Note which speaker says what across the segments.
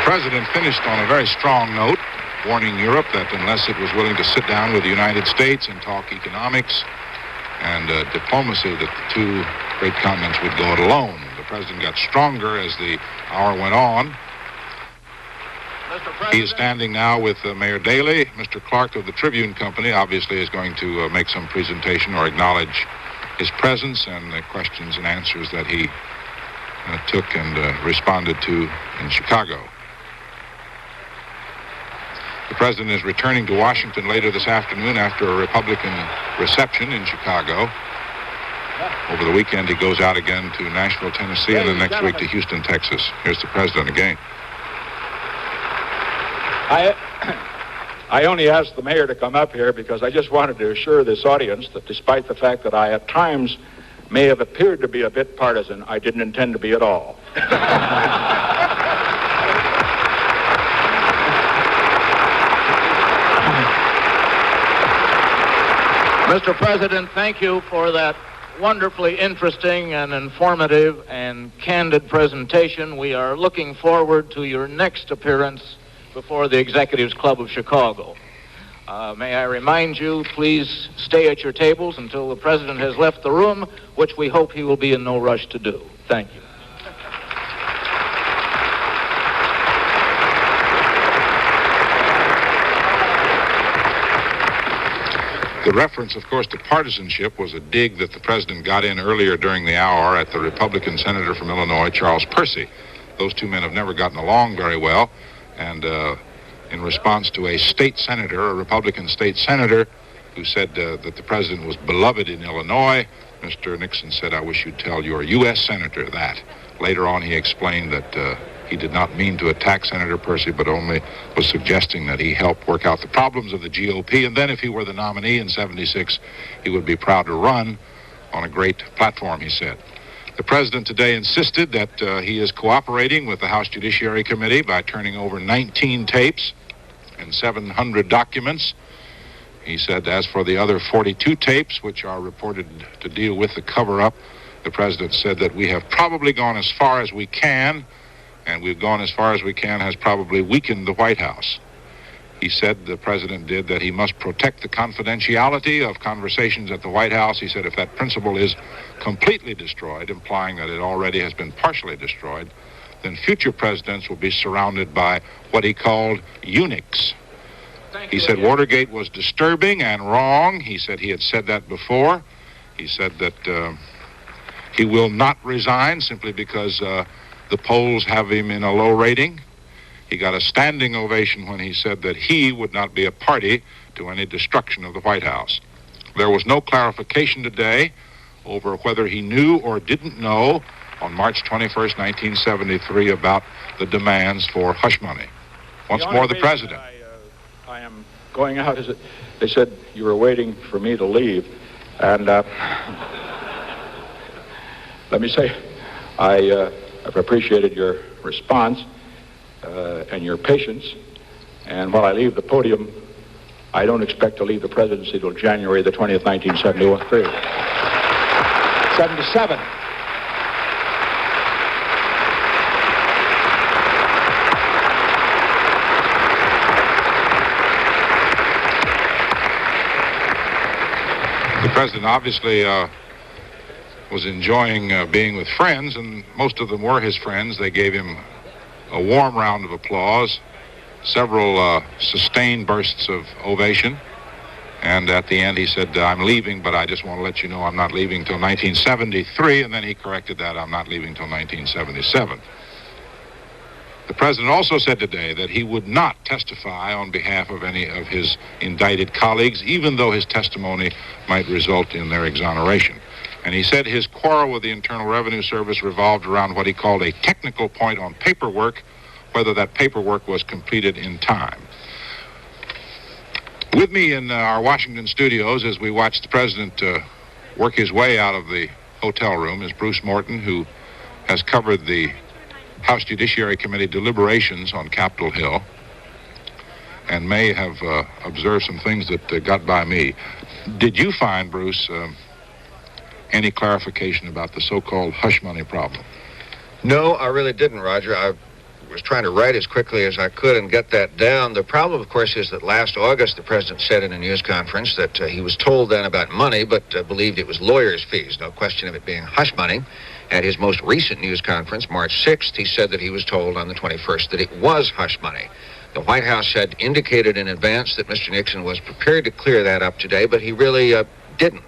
Speaker 1: President finished on a very strong note, warning Europe that unless it was willing to sit down with the United States and talk economics and diplomacy, that the two great continents would go it alone. The president got stronger as the hour went on. He is standing now with Mayor Daley. Mr. Clark of the Tribune Company obviously is going to make some presentation or acknowledge his presence and the questions and answers that he took and responded to in Chicago. The president is returning to Washington later this afternoon after a Republican reception in Chicago. Over the weekend, he goes out again to Nashville, Tennessee, and then next week to Houston, Texas. Here's the president again.
Speaker 2: I only asked the mayor to come up here because I just wanted to assure this audience that despite the fact that I at times may have appeared to be a bit partisan, I didn't intend to be at all.
Speaker 3: Mr. President, thank you for that wonderfully interesting and informative and candid presentation. We are looking forward to your next appearance before the Executives Club of Chicago. May I remind you, please stay at your tables until the President has left the room, which we hope he will be in no rush to do. Thank you.
Speaker 1: The reference, of course, to partisanship was a dig that the president got in earlier during the hour at the Republican senator from Illinois, Charles Percy. Those two men have never gotten along very well, and in response to a state senator, a Republican state senator, who said that the president was beloved in Illinois, Mr. Nixon said, "I wish you'd tell your U.S. senator that." Later on, he explained that he did not mean to attack Senator Percy, but only was suggesting that he helped work out the problems of the GOP, and then if he were the nominee in '76, he would be proud to run on a great platform, he said. The president today insisted that he is cooperating with the House Judiciary Committee by turning over 19 tapes and 700 documents. He said, as for the other 42 tapes, which are reported to deal with the cover-up, the president said that we have probably gone as far as we can, and we've gone as far as we can has probably weakened the White House. He said, the president did, that he must protect the confidentiality of conversations at the White House. He said if that principle is completely destroyed, implying that it already has been partially destroyed, then future presidents will be surrounded by what he called eunuchs. He said Watergate was disturbing and wrong. He said he had said that before. He said that he will not resign simply because the polls have him in a low rating. He got a standing ovation when he said that he would not be a party to any destruction of the White House. There was no clarification today over whether he knew or didn't know on March 21st, 1973 about the demands for hush money. Once more, the president.
Speaker 2: I am going out. They said you were waiting for me to leave. And let me say, I've appreciated your response and your patience. And while I leave the podium, I don't expect to leave the presidency till January the 20th, 1973. 77.
Speaker 1: The president obviously was enjoying being with friends, and most of them were his friends. They gave him a warm round of applause, several sustained bursts of ovation, and at the end he said, I'm leaving, but I just want to let you know I'm not leaving till 1973, and then he corrected that, I'm not leaving till 1977. The president also said today that he would not testify on behalf of any of his indicted colleagues, even though his testimony might result in their exoneration. And he said his quarrel with the Internal Revenue Service revolved around what he called a technical point on paperwork, whether that paperwork was completed in time. With me in our Washington studios as we watch the president work his way out of the hotel room is Bruce Morton, who has covered the House Judiciary Committee deliberations on Capitol Hill and may have observed some things that got by me. Did you find, Bruce, any clarification about the so-called hush money problem?
Speaker 4: No, I really didn't, Roger. I was trying to write as quickly as I could and get that down. The problem, of course, is that last August the president said in a news conference that he was told then about money, but believed it was lawyers' fees. No question of it being hush money. At his most recent news conference, March 6th, he said that he was told on the 21st that it was hush money. The White House had indicated in advance that Mr. Nixon was prepared to clear that up today, but he really didn't.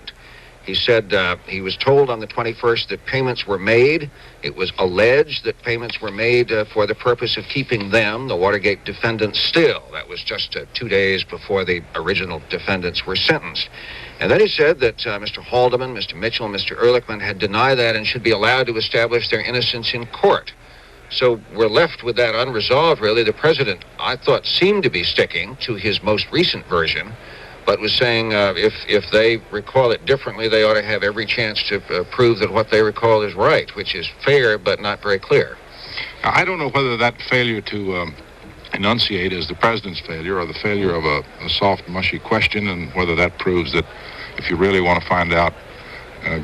Speaker 4: He said he was told on the 21st that payments were made. It was alleged that payments were made for the purpose of keeping them, the Watergate defendants, still. That was just 2 days before the original defendants were sentenced. And then he said that Mr. Haldeman, Mr. Mitchell, and Mr. Ehrlichman had denied that and should be allowed to establish their innocence in court. So we're left with that unresolved, really. The president, I thought, seemed to be sticking to his most recent version, but was saying if they recall it differently, they ought to have every chance to prove that what they recall is right, which is fair but not very clear.
Speaker 1: I don't know whether that failure to enunciate is the president's failure or the failure of a soft, mushy question, and whether that proves that if you really want to find out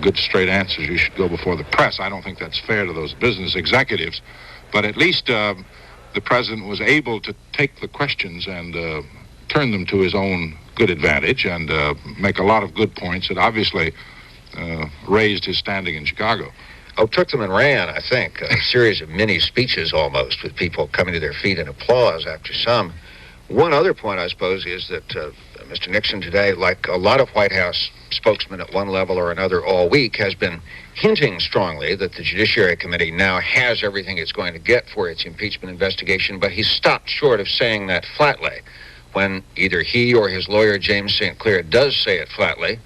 Speaker 1: good, straight answers, you should go before the press. I don't think that's fair to those business executives, but at least the president was able to take the questions and turn them to his own good advantage and make a lot of good points that obviously raised his standing in Chicago.
Speaker 4: Oh, took them and ran, I think. A series of mini speeches almost, with people coming to their feet in applause after some. One other point, I suppose, is that Mr. Nixon today, like a lot of White House spokesmen at one level or another all week, has been hinting strongly that the Judiciary Committee now has everything it's going to get for its impeachment investigation, but he stopped short of saying that flatly. When either he or his lawyer, James St. Clair, does say it flatly,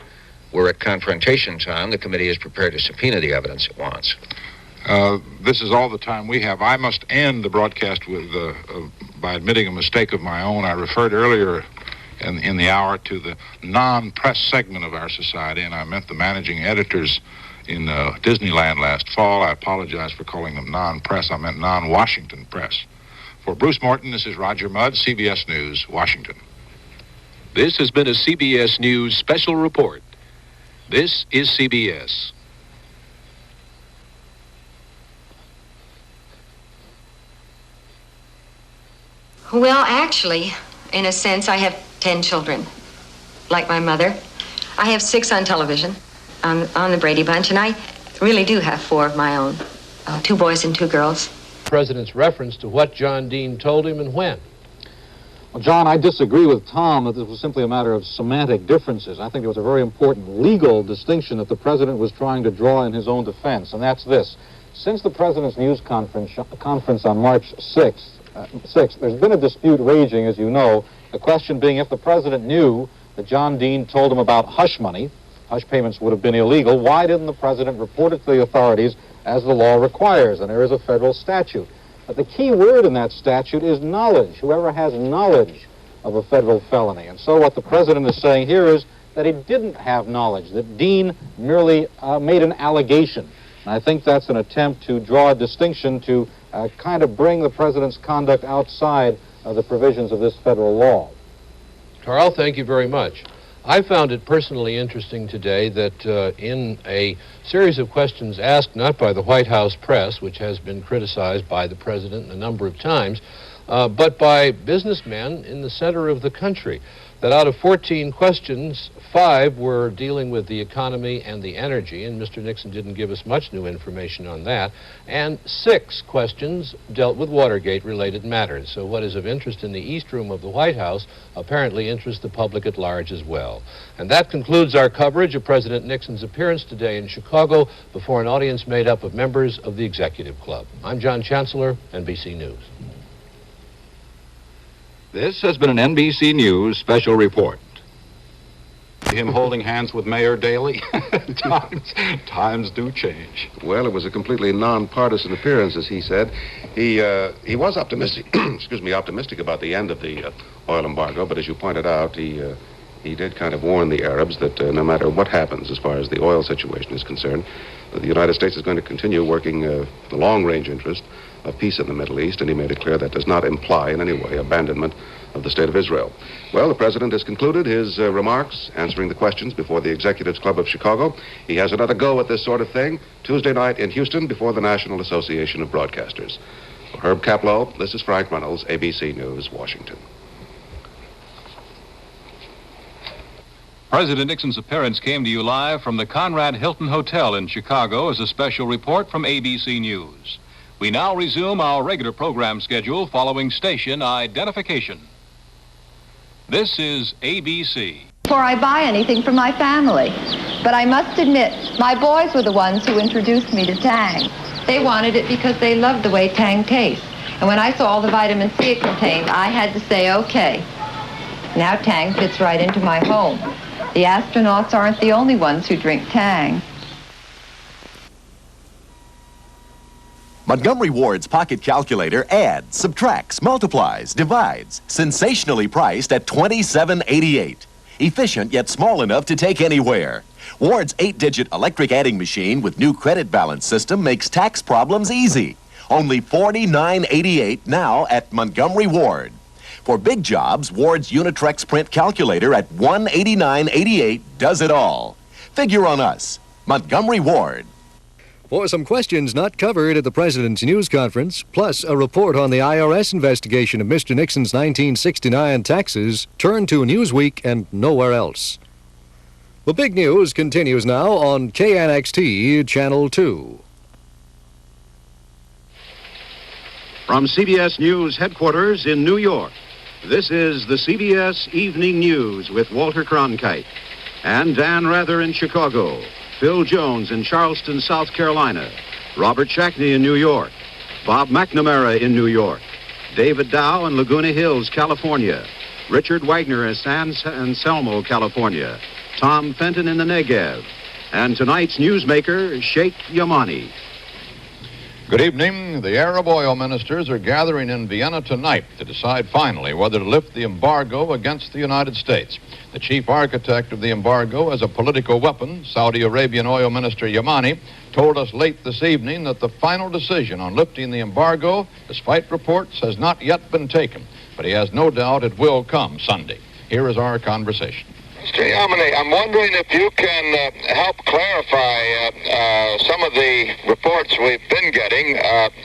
Speaker 4: we're at confrontation time. The committee is prepared to subpoena the evidence it wants.
Speaker 1: This is all the time we have. I must end the broadcast with by admitting a mistake of my own. I referred earlier in the hour to the non-press segment of our society, and I meant the managing editors in Disneyland last fall. I apologize for calling them non-press. I meant non-Washington press. For Bruce Morton, this is Roger Mudd, CBS News, Washington.
Speaker 5: This has been a CBS News special report. This is CBS.
Speaker 6: Well, actually, in a sense, I have 10 children, like my mother. I have 6 on television, on the Brady Bunch, and I really do have 4 of my own, 2 boys and 2 girls.
Speaker 7: President's reference to what John Dean told him and when.
Speaker 8: Well, John, I disagree with Tom that this was simply a matter of semantic differences. I think there was a very important legal distinction that the president was trying to draw in his own defense, and that's this. Since the president's news conference on March 6th, there's been a dispute raging, as you know, the question being if the president knew that John Dean told him about hush money, hush payments would have been illegal, why didn't the president report it to the authorities as the law requires? And there is a federal statute. But the key word in that statute is knowledge. Whoever has knowledge of a federal felony. And so what the president is saying here is that he didn't have knowledge, that Dean merely made an allegation. And I think that's an attempt to draw a distinction to kind of bring the president's conduct outside the provisions of this federal law.
Speaker 7: Carl, thank you very much. I found it personally interesting today that in a series of questions asked not by the White House press, which has been criticized by the president a number of times, but by businessmen in the center of the country, that out of 14 questions, 5 were dealing with the economy and the energy, and Mr. Nixon didn't give us much new information on that, and 6 questions dealt with Watergate-related matters. So what is of interest in the East Room of the White House apparently interests the public at large as well. And that concludes our coverage of President Nixon's appearance today in Chicago before an audience made up of members of the Executive Club. I'm John Chancellor, NBC News.
Speaker 9: This has been an NBC News special report.
Speaker 10: Him holding hands with Mayor Daley? Times do change.
Speaker 11: Well, it was a completely nonpartisan appearance, as he said. He was optimistic, optimistic about the end of the oil embargo, but as you pointed out, he did kind of warn the Arabs that no matter what happens as far as the oil situation is concerned, the United States is going to continue working the long-range interest of peace in the Middle East, and he made it clear that does not imply in any way abandonment of the State of Israel. Well, the President has concluded his remarks, answering the questions before the Executives Club of Chicago. He has another go at this sort of thing Tuesday night in Houston before the National Association of Broadcasters. Herb Kaplow, this is Frank Reynolds, ABC News, Washington.
Speaker 5: President Nixon's appearance came to you live from the Conrad Hilton Hotel in Chicago as a special report from ABC News. We now resume our regular program schedule following station identification. This is ABC.
Speaker 12: Before I buy anything for my family. But I must admit, my boys were the ones who introduced me to Tang. They wanted it because they loved the way Tang tastes. And when I saw all the vitamin C it contained, I had to say, okay. Now Tang fits right into my home. The astronauts aren't the only ones who drink Tang.
Speaker 13: Montgomery Ward's pocket calculator adds, subtracts, multiplies, divides, sensationally priced at $27.88. Efficient yet small enough to take anywhere. Ward's 8-digit electric adding machine with new credit balance system makes tax problems easy. Only $49.88 now at Montgomery Ward. For big jobs, Ward's Unitrex print calculator at $189.88 does it all. Figure on us. Montgomery Ward.
Speaker 14: For some questions not covered at the President's news conference, plus a report on the IRS investigation of Mr. Nixon's 1969 taxes, turn to Newsweek and nowhere else. The big news continues now on KNXT Channel 2.
Speaker 15: From CBS News headquarters in New York, this is the CBS Evening News with Walter Cronkite and Dan Rather in Chicago, Phil Jones in Charleston, South Carolina, Robert Shackney in New York, Bob McNamara in New York, David Dow in Laguna Hills, California, Richard Wagner in San Anselmo, California, Tom Fenton in the Negev, and tonight's newsmaker, Sheikh Yamani.
Speaker 10: Good evening. The Arab oil ministers are gathering in Vienna tonight to decide finally whether to lift the embargo against the United States. The chief architect of the embargo as a political weapon, Saudi Arabian oil minister Yamani, told us late this evening that the final decision on lifting the embargo, despite reports, has not yet been taken. But he has no doubt it will come Sunday. Here is our conversation.
Speaker 1: Mr. Yamani, I'm wondering if you can help clarify some of the reports we've been getting.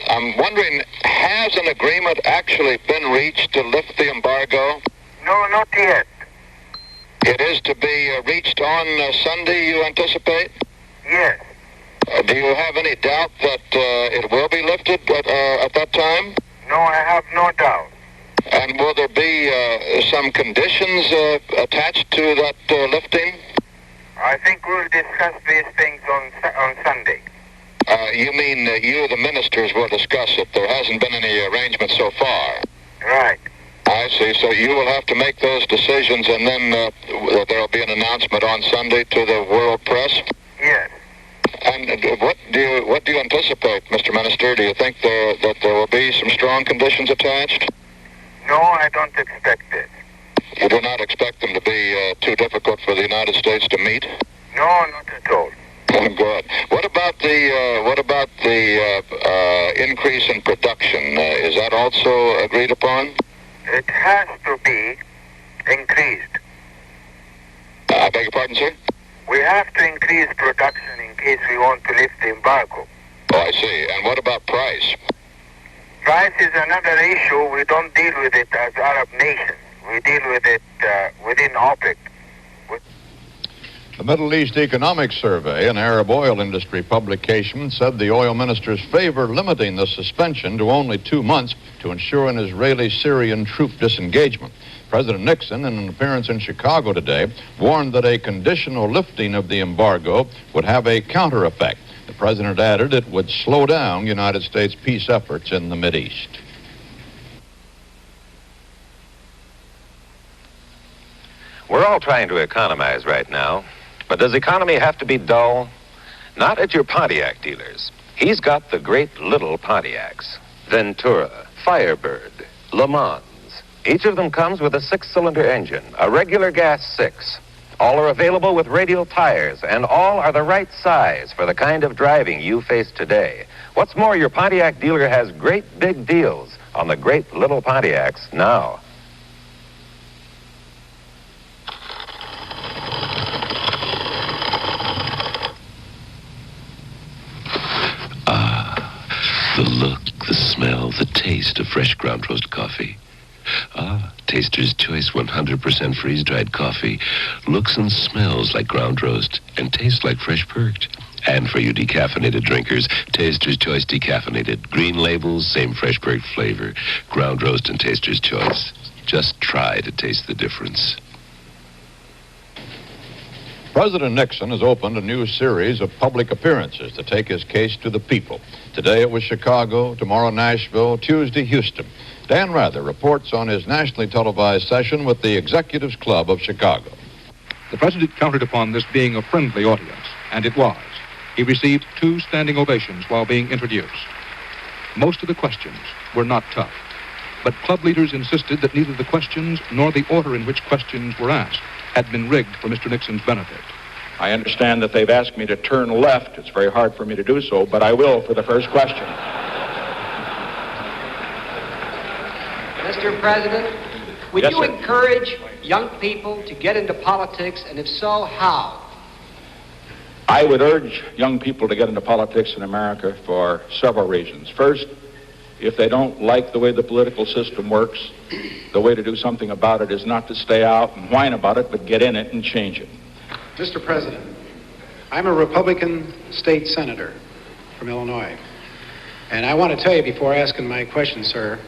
Speaker 1: I'm wondering, has an agreement actually been reached to lift the embargo?
Speaker 16: No, not yet.
Speaker 1: It is to be reached on Sunday, you anticipate?
Speaker 16: Yes.
Speaker 1: Do you have any doubt that it will be lifted at that time?
Speaker 16: No, I have no doubt.
Speaker 1: And will there be some conditions attached to that lifting?
Speaker 16: I think we'll discuss these things on Sunday.
Speaker 1: You mean you, the ministers, will discuss it? There hasn't been any arrangement so far.
Speaker 16: Right.
Speaker 1: I see. So you will have to make those decisions, and then there will be an announcement on Sunday to the world press?
Speaker 16: Yes.
Speaker 1: And what do you anticipate, Mr. Minister? Do you think that there will be some strong conditions attached?
Speaker 16: No, I don't expect it.
Speaker 1: You do not expect them to be too difficult for the United States to meet?
Speaker 16: No, not at all.
Speaker 1: Good. What about the increase in production? Is that also agreed upon?
Speaker 16: It has to be increased.
Speaker 1: I beg your pardon, sir?
Speaker 16: We have to increase production in case we want to lift the embargo.
Speaker 1: Oh, I see. And what about price?
Speaker 16: Price is another issue. We don't deal with it as Arab nations. We deal with it within OPEC.
Speaker 10: The Middle East Economic Survey, an Arab oil industry publication, said the oil ministers favor limiting the suspension to only 2 months to ensure an Israeli-Syrian troop disengagement. President Nixon, in an appearance in Chicago today, warned that a conditional lifting of the embargo would have a counter effect. The president added it would slow down United States peace efforts in the Mideast.
Speaker 17: We're all trying to economize right now, but does economy have to be dull? Not at your Pontiac dealers. He's got the great little Pontiacs. Ventura, Firebird, Le Mans. Each of them comes with a 6-cylinder engine, a regular gas 6. All are available with radial tires, and all are the right size for the kind of driving you face today. What's more, your Pontiac dealer has great big deals on the great little Pontiacs now.
Speaker 18: The look, the smell, the taste of fresh ground roast coffee. Ah, Taster's Choice 100% freeze-dried coffee looks and smells like ground roast and tastes like fresh perked. And for you decaffeinated drinkers, Taster's Choice decaffeinated. Green labels, same fresh perked flavor. Ground roast and Taster's Choice. Just try to taste the difference.
Speaker 10: President Nixon has opened a new series of public appearances to take his case to the people. Today it was Chicago, tomorrow Nashville, Tuesday Houston. Dan Rather reports on his nationally televised session with the Executives Club of Chicago.
Speaker 19: The president counted upon this being a friendly audience, and it was. He received 2 standing ovations while being introduced. Most of the questions were not tough, but club leaders insisted that neither the questions nor the order in which questions were asked had been rigged for Mr. Nixon's benefit.
Speaker 2: I understand that they've asked me to turn left. It's very hard for me to do so, but I will for the first question.
Speaker 20: Mr. President, would
Speaker 2: Yes,
Speaker 20: you
Speaker 2: sir.
Speaker 20: encourage young people to get into politics, and if so, how?
Speaker 2: I would urge young people to get into politics in America for several reasons. First, if they don't like the way the political system works, the way to do something about it is not to stay out and whine about it, but get in it and change it.
Speaker 21: Mr. President, I'm a Republican state senator from Illinois. And I want to tell you before asking my question, sir,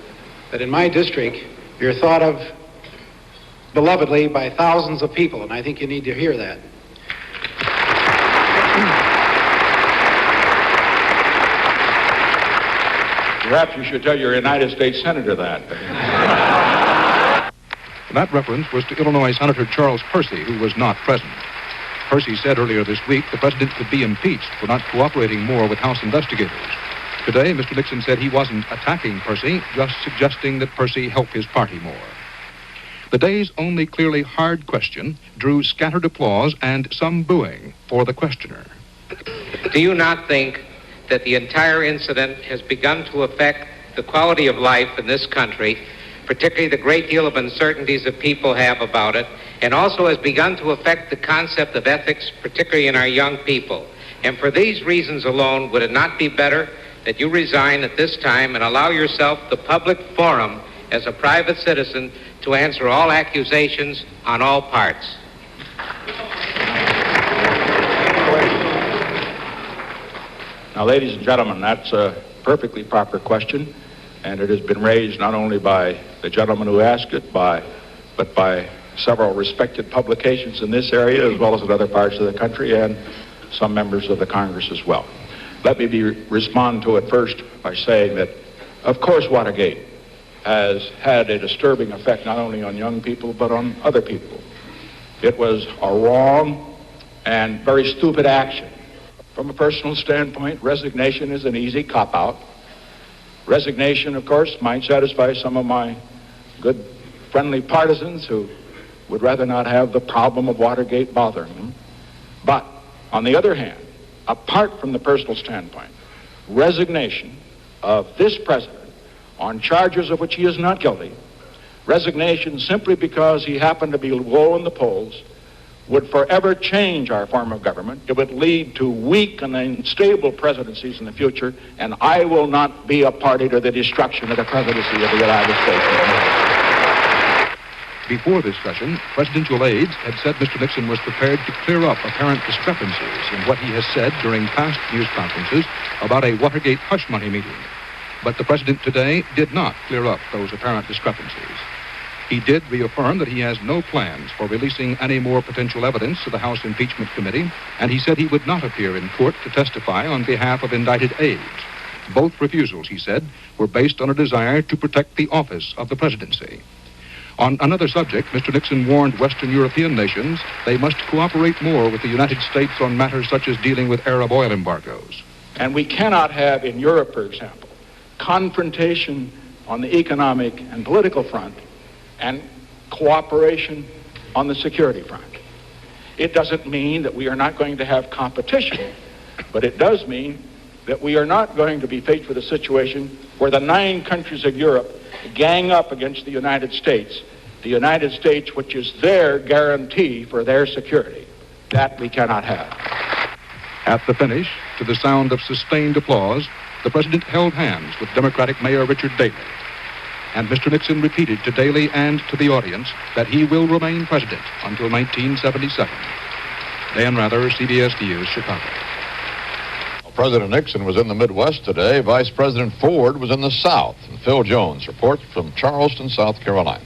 Speaker 21: that in my district, you're thought of belovedly by thousands of people, and I think you need to hear that.
Speaker 2: Perhaps you should tell your United States Senator that.
Speaker 19: That reference was to Illinois Senator Charles Percy, who was not present. Percy said earlier this week the president could be impeached for not cooperating more with House investigators. Today, Mr. Nixon said he wasn't attacking Percy, just suggesting that Percy help his party more. The day's only clearly hard question drew scattered applause and some booing for the questioner.
Speaker 22: Do you not think that the entire incident has begun to affect the quality of life in this country, particularly the great deal of uncertainties that people have about it, and also has begun to affect the concept of ethics, particularly in our young people? And for these reasons alone, would it not be better that you resign at this time and allow yourself the public forum as a private citizen to answer all accusations on all parts?
Speaker 2: Now, ladies and gentlemen, that's a perfectly proper question, and it has been raised not only by the gentleman who asked it, but by several respected publications in this area, as well as in other parts of the country, and some members of the Congress as well. Let me respond to it first by saying that, of course, Watergate has had a disturbing effect not only on young people, but on other people. It was a wrong and very stupid action. From a personal standpoint, resignation is an easy cop-out. Resignation, of course, might satisfy some of my good, friendly partisans who would rather not have the problem of Watergate bothering them. But, on the other hand, apart from the personal standpoint, resignation of this president on charges of which he is not guilty, resignation simply because he happened to be low in the polls, would forever change our form of government. It would lead to weak and unstable presidencies in the future, and I will not be a party to the destruction of the presidency of the United States.
Speaker 19: Before this session, presidential aides had said Mr. Nixon was prepared to clear up apparent discrepancies in what he has said during past news conferences about a Watergate hush money meeting. But the president today did not clear up those apparent discrepancies. He did reaffirm that he has no plans for releasing any more potential evidence to the House Impeachment Committee, and he said he would not appear in court to testify on behalf of indicted aides. Both refusals, he said, were based on a desire to protect the office of the presidency. On another subject, Mr. Nixon warned Western European nations they must cooperate more with the United States on matters such as dealing with Arab oil embargoes.
Speaker 2: And we cannot have in Europe, for example, confrontation on the economic and political front and cooperation on the security front. It doesn't mean that we are not going to have competition, but it does mean that we are not going to be faced with a situation where the 9 countries of Europe gang up against the United States which is their guarantee for their security. That we cannot have.
Speaker 19: At the finish, to the sound of sustained applause, the president held hands with Democratic Mayor Richard Daley. And Mr. Nixon repeated to Daley and to the audience that he will remain president until 1977. Dan Rather, CBS News, Chicago.
Speaker 10: President Nixon was in the Midwest today. Vice President Ford was in the South. And Phil Jones reports from Charleston, South Carolina.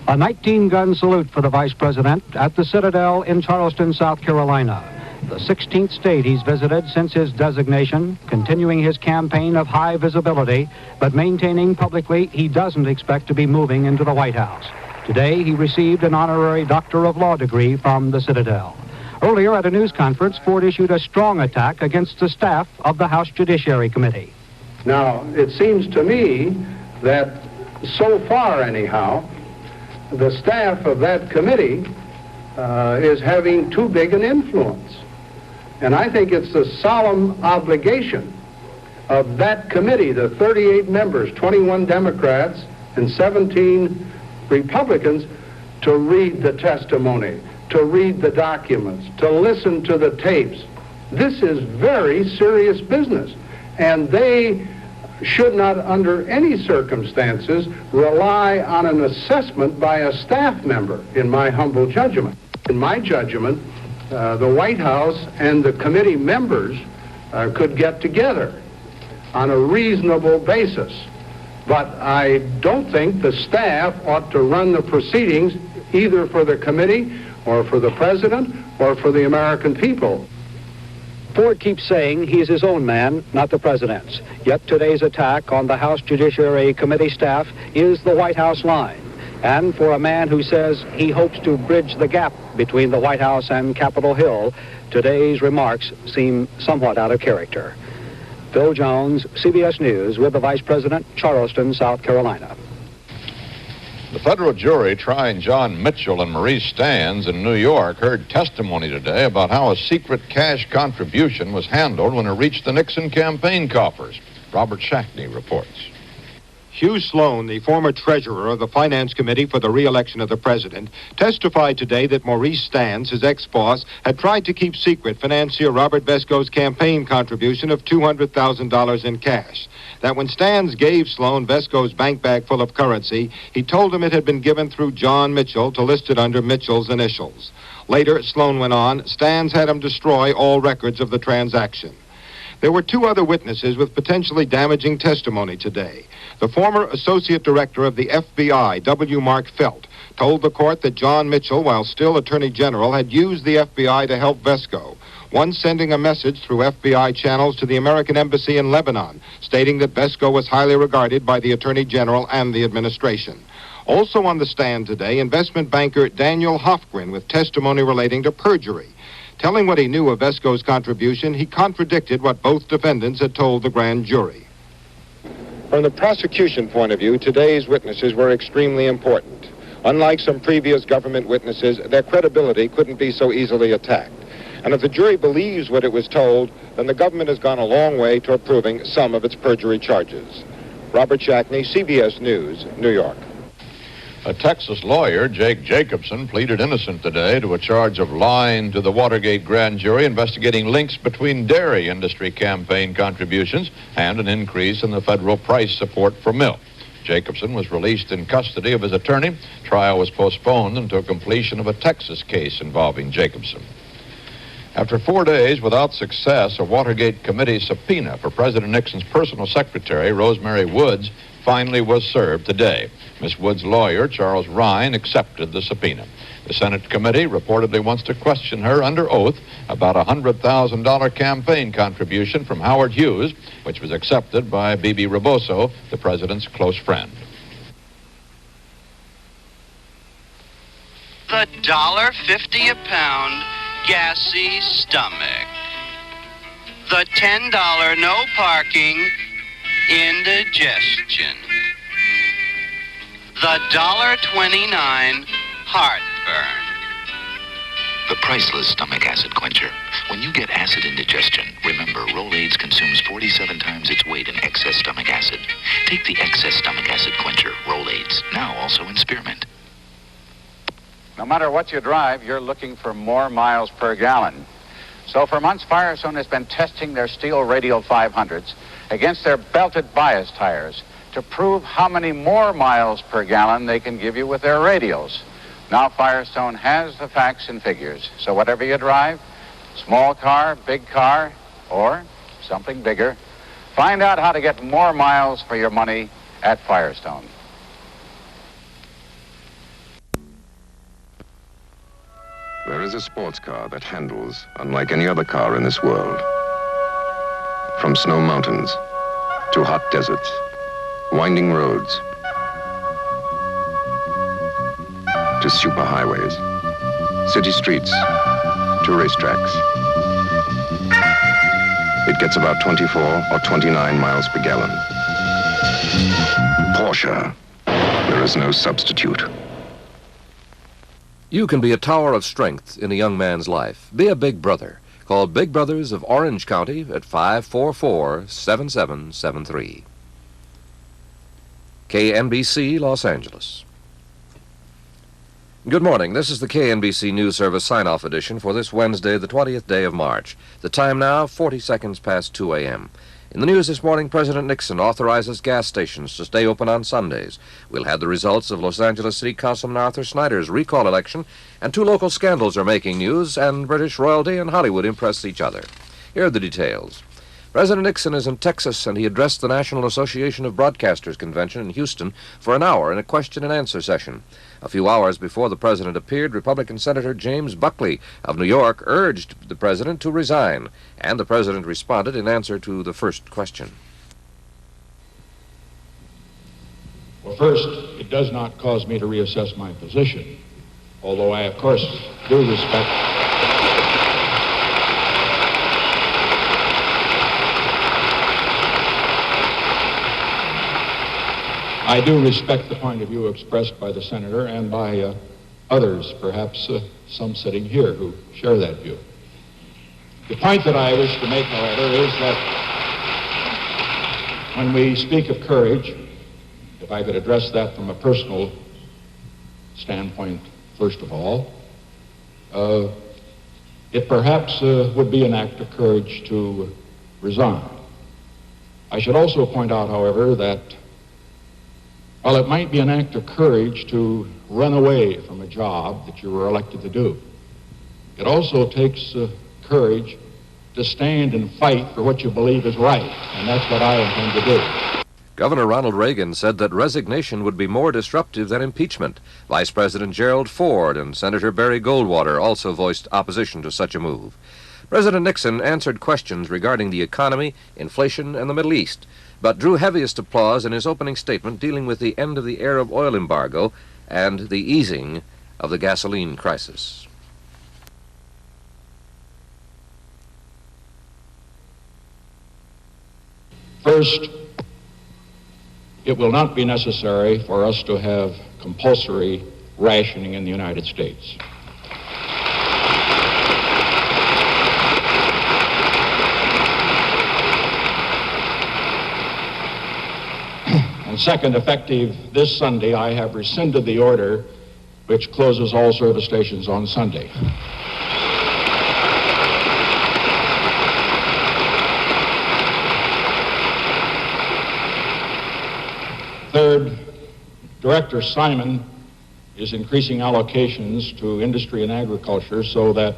Speaker 3: A 19-gun salute for the Vice President at the Citadel in Charleston, South Carolina. The 16th state he's visited since his designation, continuing his campaign of high visibility, but maintaining publicly he doesn't expect to be moving into the White House. Today, he received an honorary Doctor of Law degree from the Citadel. Earlier at a news conference, Ford issued a strong attack against the staff of the House Judiciary Committee.
Speaker 4: Now, it seems to me that so far anyhow, the staff of that committee is having too big an influence. And I think it's the solemn obligation of that committee, the 38 members, 21 Democrats and 17 Republicans, to read the testimony, to read the documents, to listen to the tapes. This is very serious business, and they should not, under any circumstances, rely on an assessment by a staff member, in my humble judgment. In my judgment, the White House and the committee members could get together on a reasonable basis. But I don't think the staff ought to run the proceedings either for the committee or for the president or for the American people.
Speaker 3: Ford keeps saying he's his own man, not the president's. Yet today's attack on the House Judiciary Committee staff is the White House line. And for a man who says he hopes to bridge the gap between the White House and Capitol Hill, today's remarks seem somewhat out of character. Phil Jones, CBS News, with the Vice President, Charleston, South Carolina.
Speaker 10: The federal jury trying John Mitchell and Maurice Stans in New York heard testimony today about how a secret cash contribution was handled when it reached the Nixon campaign coffers. Robert Shackney reports.
Speaker 23: Hugh Sloan, the former treasurer of the Finance Committee for the re-election of the president, testified today that Maurice Stans, his ex-boss, had tried to keep secret financier Robert Vesco's campaign contribution of $200,000 in cash. That when Stans gave Sloan Vesco's bank bag full of currency, he told him it had been given through John Mitchell to list it under Mitchell's initials. Later, Sloan went on, Stans had him destroy all records of the transaction. There were two other witnesses with potentially damaging testimony today. The former Associate Director of the FBI, W. Mark Felt, told the court that John Mitchell, while still Attorney General, had used the FBI to help Vesco, once sending a message through FBI channels to the American Embassy in Lebanon, stating that Vesco was highly regarded by the Attorney General and the administration. Also on the stand today, investment banker Daniel Hofgren with testimony relating to perjury. Telling what he knew of Vesco's contribution, he contradicted what both defendants had told the grand jury.
Speaker 24: From the prosecution point of view, today's witnesses were extremely important. Unlike some previous government witnesses, their credibility couldn't be so easily attacked. And if the jury believes what it was told, then the government has gone a long way toward proving some of its perjury charges. Robert Shackney, CBS News, New York.
Speaker 10: A Texas lawyer, Jake Jacobson, pleaded innocent today to a charge of lying to the Watergate grand jury investigating links between dairy industry campaign contributions and an increase in the federal price support for milk. Jacobson was released in custody of his attorney. Trial was postponed until completion of a Texas case involving Jacobson. After 4 days without success, a Watergate committee subpoena for President Nixon's personal secretary, Rosemary Woods, finally was served today. Miss Woods' lawyer, Charles Ryan, accepted the subpoena. The Senate committee reportedly wants to question her under oath about a $100,000 campaign contribution from Howard Hughes, which was accepted by Bibi Rebozo, the president's close friend.
Speaker 25: The $1.50 a pound gassy stomach. The $10 no parking indigestion. The $1.29 heartburn.
Speaker 6: the priceless stomach acid quencher. When you get acid indigestion, remember Rolaids consumes 47 times its weight in excess stomach acid. Take the excess stomach acid quencher, Rolaids, now also in spearmint.
Speaker 7: No matter what you drive, you're looking for more miles per gallon. So for months, Firestone has been testing their steel radial 500s against their belted bias tires to prove how many more miles per gallon they can give you with their radials. Now Firestone has the facts and figures. So whatever you drive, small car, big car, or something bigger, find out how to get more miles for your money at Firestone.
Speaker 8: There is a sports car that handles unlike any other car in this world. From snow mountains to hot deserts, winding roads to superhighways, city streets to racetracks. It gets about 24 or 29 miles per gallon. Porsche, there is no substitute.
Speaker 14: You can be a tower of strength in a young man's life. Be a big brother. Call Big Brothers of Orange County at 544-7773. KNBC, Los Angeles. Good morning. This is the KNBC News Service sign-off edition for this Wednesday, the 20th day of March. The time now, 40 seconds past 2 a.m. In the news this morning, President Nixon authorizes gas stations to stay open on Sundays. We'll have the results of Los Angeles City Councilman Arthur Snyder's recall election, and two local scandals are making news, and British royalty and Hollywood impress each other. Here are the details. President Nixon is in Texas, and he addressed the National Association of Broadcasters Convention in Houston for an hour in a question-and-answer session. A few hours before the president appeared, Republican Senator James Buckley of New York urged the president to resign, and the president responded in answer to the first question.
Speaker 2: Well, first, it does not cause me to reassess my position, although I, of course, do respect... I do respect the point of view expressed by the senator and by others, perhaps some sitting here who share that view. The point that I wish to make, however, is that when we speak of courage, if I could address that from a personal standpoint, first of all, it perhaps would be an act of courage to resign. I should also point out, however, that while it might be an act of courage to run away from a job that you were elected to do, it also takes courage to stand and fight for what you believe is right, and that's what I intend to do.
Speaker 14: Governor Ronald Reagan said that resignation would be more disruptive than impeachment. Vice President Gerald Ford and Senator Barry Goldwater also voiced opposition to such a move. President Nixon answered questions regarding the economy, inflation, and the Middle East, but drew heaviest applause in his opening statement dealing with the end of the Arab oil embargo and the easing of the gasoline crisis.
Speaker 2: First, it will not be necessary for us to have compulsory rationing in the United States. And second, effective this Sunday, I have rescinded the order which closes all service stations on Sunday. Third, Director Simon is increasing allocations to industry and agriculture so that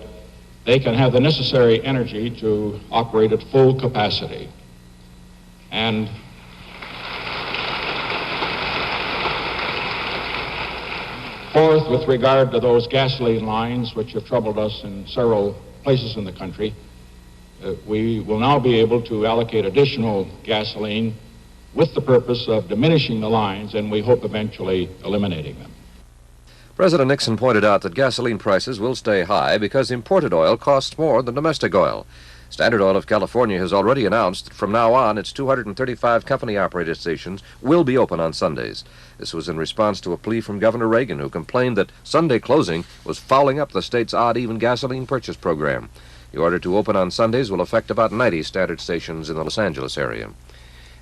Speaker 2: they can have the necessary energy to operate at full capacity. And fourth, with regard to those gasoline lines which have troubled us in several places in the country, we will now be able to allocate additional gasoline with the purpose of diminishing the lines, and we hope eventually eliminating them.
Speaker 14: President Nixon pointed out that gasoline prices will stay high because imported oil costs more than domestic oil.
Speaker 5: Standard Oil of California has already announced that from now on, its 235 company-operated stations will be open on Sundays. This was in response to a plea from Governor Reagan, who complained that Sunday closing was fouling up the state's odd-even gasoline purchase program. The order to open on Sundays will affect about 90 Standard stations in the Los Angeles area.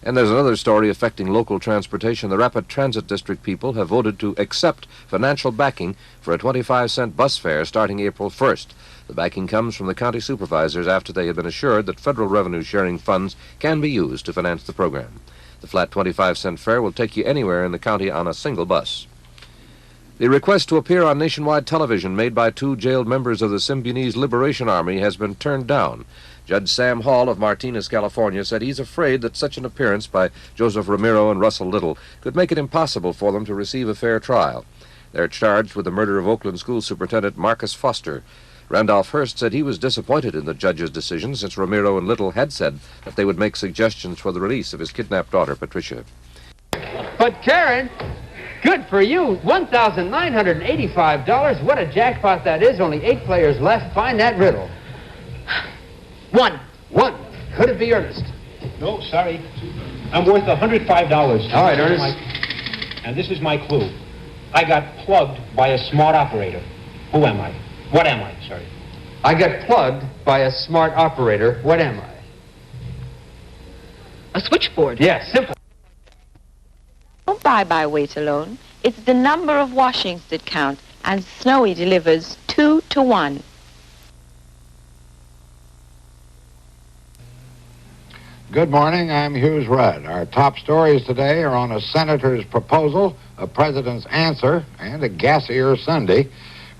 Speaker 5: And there's another story affecting local transportation. The Rapid Transit District people have voted to accept financial backing for a 25-cent bus fare starting April 1st. The backing comes from the county supervisors after they have been assured that federal revenue-sharing funds can be used to finance the program. The flat 25-cent fare will take you anywhere in the county on a single bus. The request to appear on nationwide television made by 2 jailed members of the Symbionese Liberation Army has been turned down. Judge Sam Hall of Martinez, California, said he's afraid that such an appearance by Joseph Ramiro and Russell Little could make it impossible for them to receive a fair trial. They're charged with the murder of Oakland School Superintendent Marcus Foster. Randolph Hearst said he was disappointed in the judge's decision, since Ramiro and Little had said that they would make suggestions for the release of his kidnapped daughter, Patricia.
Speaker 9: But Karen, good for you. $1,985. What a jackpot that is. Only 8 players left. Find that riddle. One. Could it be Ernest?
Speaker 23: No, sorry. I'm worth $105.
Speaker 9: All right, Ernest.
Speaker 23: And this is my clue. I got plugged by a smart operator. Who am I? What am I? Sorry.
Speaker 9: I got plugged by a smart operator. What am I?
Speaker 11: A switchboard.
Speaker 9: Yeah, simple.
Speaker 11: Don't buy by weight alone. It's the number of washings that count, and Snowy delivers 2 to 1.
Speaker 1: Good morning, I'm Hughes Rudd. Our top stories today are on a senator's proposal, a president's answer, and a gassier Sunday.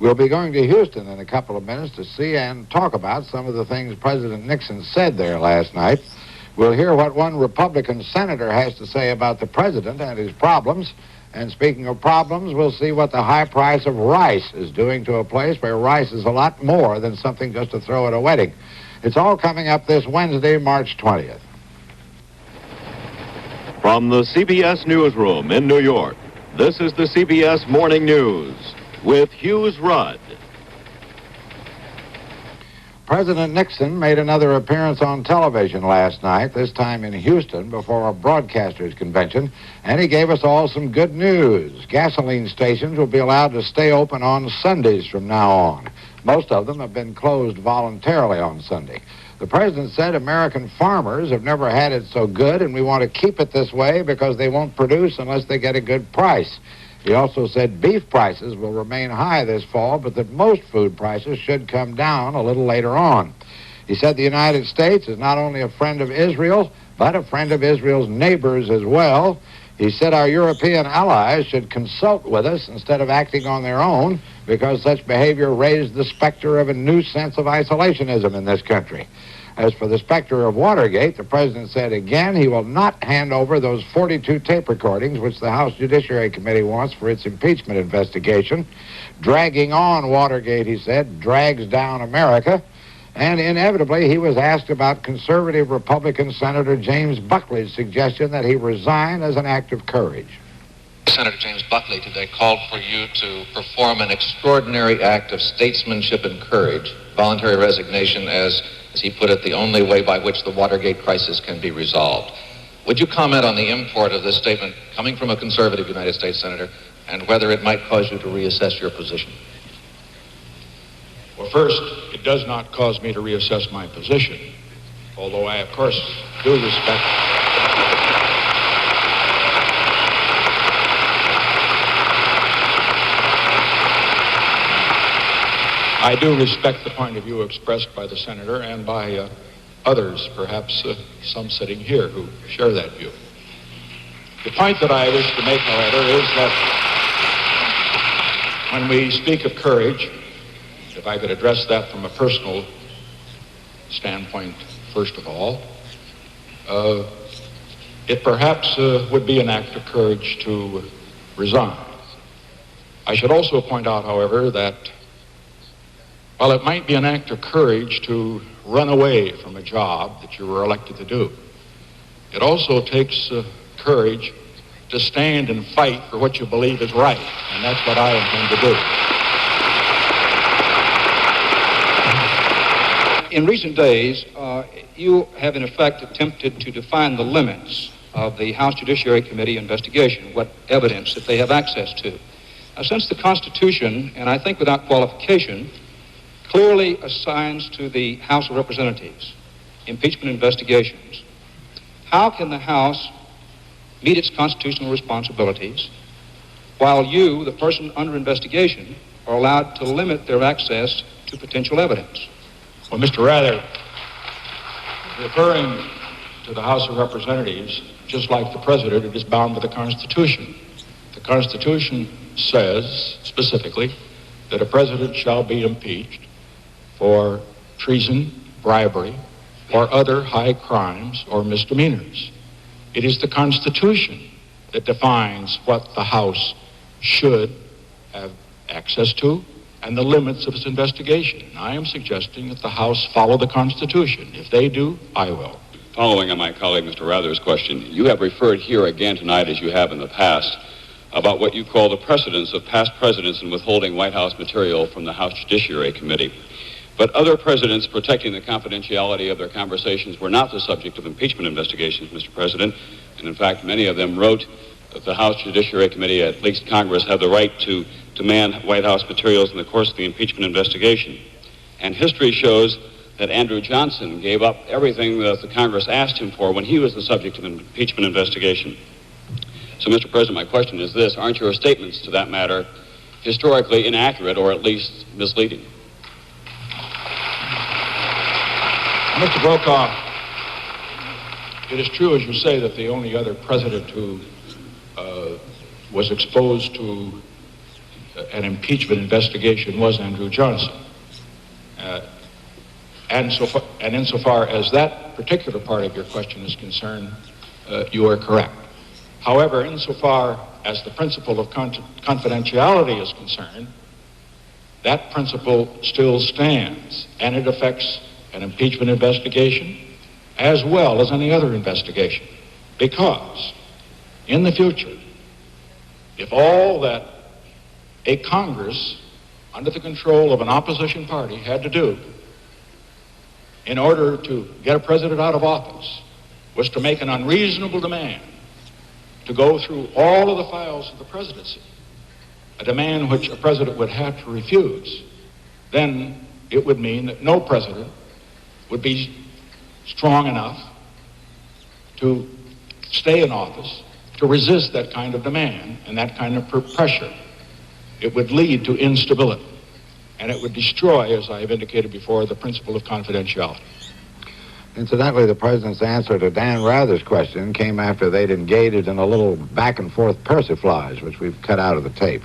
Speaker 1: We'll be going to Houston in a couple of minutes to see and talk about some of the things President Nixon said there last night. We'll hear what one Republican senator has to say about the president and his problems. And speaking of problems, we'll see what the high price of rice is doing to a place where rice is a lot more than something just to throw at a wedding. It's all coming up this Wednesday, March 20th.
Speaker 12: From the CBS Newsroom in New York, this is the CBS Morning News with Hughes Rudd.
Speaker 1: President Nixon made another appearance on television last night, this time in Houston before a broadcasters convention, and he gave us all some good news. Gasoline stations will be allowed to stay open on Sundays from now on. Most of them have been closed voluntarily on Sunday. The president said American farmers have never had it so good, and we want to keep it this way because they won't produce unless they get a good price. He also said beef prices will remain high this fall, but that most food prices should come down a little later on. He said the United States is not only a friend of Israel, but a friend of Israel's neighbors as well. He said our European allies should consult with us instead of acting on their own, because such behavior raised the specter of a new sense of isolationism in this country. As for the specter of Watergate, the president said again he will not hand over those 42 tape recordings which the House Judiciary Committee wants for its impeachment investigation. Dragging on Watergate, he said, drags down America. And inevitably, he was asked about conservative Republican Senator James Buckley's suggestion that he resign as an act of courage.
Speaker 13: Senator James Buckley today called for you to perform an extraordinary act of statesmanship and courage, voluntary resignation, as he put it, the only way by which the Watergate crisis can be resolved. Would you comment on the import of this statement coming from a conservative United States Senator, and whether it might cause you to reassess your position?
Speaker 2: Well, first, it does not cause me to reassess my position, although I, of course, do respect... I do respect the point of view expressed by the senator and by others, perhaps some sitting here, who share that view. The point that I wish to make, however, is that when we speak of courage, if I could address that from a personal standpoint, first of all, it perhaps would be an act of courage to resign. I should also point out, however, that while it might be an act of courage to run away from a job that you were elected to do, it also takes courage to stand and fight for what you believe is right, and that's what I intend to do.
Speaker 19: In recent days, you have in effect attempted to define the limits of the House Judiciary Committee investigation, what evidence that they have access to. Since the Constitution, and I think without qualification, clearly assigns to the House of Representatives impeachment investigations, how can the House meet its constitutional responsibilities while you, the person under investigation, are allowed to limit their access to potential evidence?
Speaker 2: Well, Mr. Rather, referring to the House of Representatives, just like the President, it is bound by the Constitution. The Constitution says specifically that a president shall be impeached for treason, bribery, or other high crimes or misdemeanors. It is the Constitution that defines what the House should have access to and the limits of its investigation. I am suggesting that the House follow the Constitution. If they do, I will.
Speaker 15: Following on my colleague Mr. Rather's question, you have referred here again tonight, as you have in the past, about what you call the precedents of past presidents in withholding White House material from the House Judiciary Committee. But other presidents protecting the confidentiality of their conversations were not the subject of impeachment investigations, Mr. President. And in fact, many of them wrote that the House Judiciary Committee, at least Congress, had the right to demand White House materials in the course of the impeachment investigation. And history shows that Andrew Johnson gave up everything that the Congress asked him for when he was the subject of an impeachment investigation. So, Mr. President, my question is this: aren't your statements to that matter historically inaccurate or at least misleading?
Speaker 2: Mr. Brokaw, it is true, as you say, that the only other president who was exposed to an impeachment investigation was Andrew Johnson. And insofar as that particular part of your question is concerned, you are correct. However, insofar as the principle of confidentiality is concerned, that principle still stands, and it affects an impeachment investigation as well as any other investigation. Because in the future, if all that a Congress under the control of an opposition party had to do in order to get a president out of office was to make an unreasonable demand to go through all of the files of the presidency, a demand which a president would have to refuse, then it would mean that no president would be strong enough to stay in office to resist that kind of demand and that kind of pressure. It would lead to instability, and it would destroy, as I have indicated before, the principle of confidentiality.
Speaker 16: Incidentally, the President's answer to Dan Rather's question came after they'd engaged in a little back-and-forth persiflage, which we've cut out of the tape.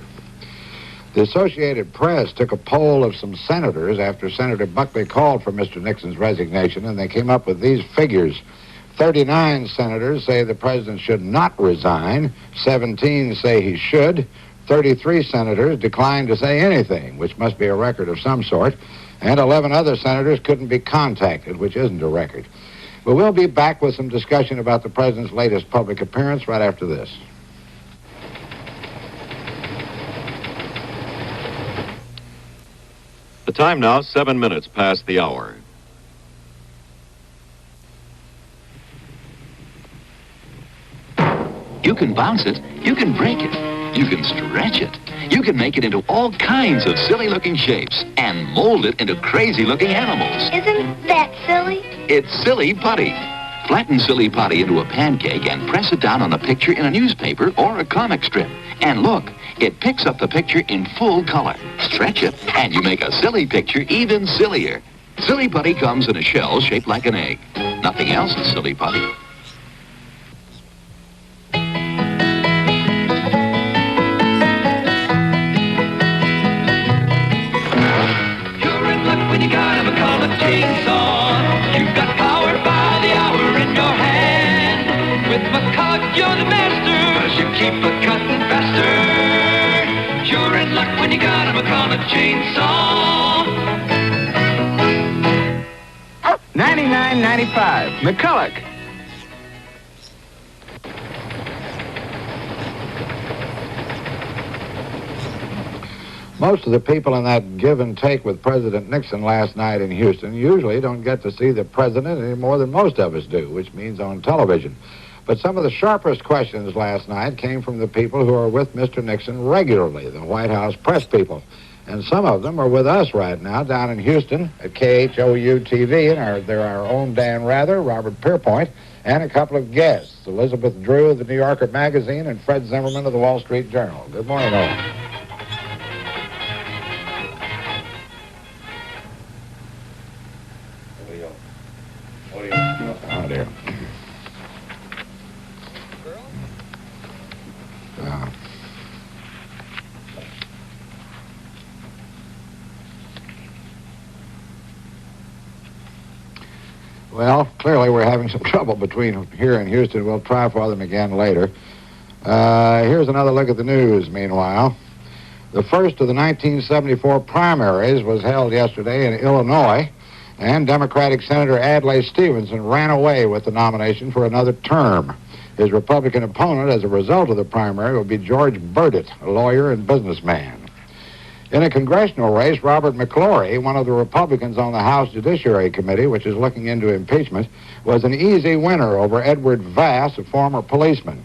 Speaker 16: The Associated Press took a poll of some senators after Senator Buckley called for Mr. Nixon's resignation, and they came up with these figures. 39 senators say the president should not resign. 17 say he should. 33 senators declined to say anything, which must be a record of some sort. And 11 other senators couldn't be contacted, which isn't a record. But we'll be back with some discussion about the president's latest public appearance right after this.
Speaker 12: The time now, 7 minutes past the hour.
Speaker 6: You can bounce it, you can break it, you can stretch it, you can make it into all kinds of silly-looking shapes and mold it into crazy-looking animals.
Speaker 17: Isn't that silly?
Speaker 6: It's Silly Putty. Flatten Silly Putty into a pancake and press it down on a picture in a newspaper or a comic strip. And look, it picks up the picture in full color. Stretch it, and you make a silly picture even sillier. Silly Putty comes in a shell shaped like an egg. Nothing else is Silly Putty.
Speaker 18: When you got a McCulloch chainsaw, you've got power by the hour in your hand. With McCulloch, you're the master, 'cause you keep a cutting faster. You're in luck when you got a McCulloch chainsaw.
Speaker 20: $99.95. McCulloch.
Speaker 16: Most of the people in that give and take with President Nixon last night in Houston usually don't get to see the president any more than most of us do, which means on television. But some of the sharpest questions last night came from the people who are with Mr. Nixon regularly, the White House press people. And some of them are with us right now down in Houston at KHOU-TV, and they're our own Dan Rather, Robert Pierpoint, and a couple of guests, Elizabeth Drew of the New Yorker magazine and Fred Zimmerman of the Wall Street Journal. Good morning, all. Oh, dear. Well, clearly we're having some trouble between here and Houston. We'll try for them again later. Here's another look at the news, meanwhile. The first of the 1974 primaries was held yesterday in Illinois, and Democratic Senator Adlai Stevenson ran away with the nomination for another term. His Republican opponent, as a result of the primary, will be George Burdett, a lawyer and businessman. In a congressional race, Robert McClory, one of the Republicans on the House Judiciary Committee, which is looking into impeachment, was an easy winner over Edward Vass, a former policeman.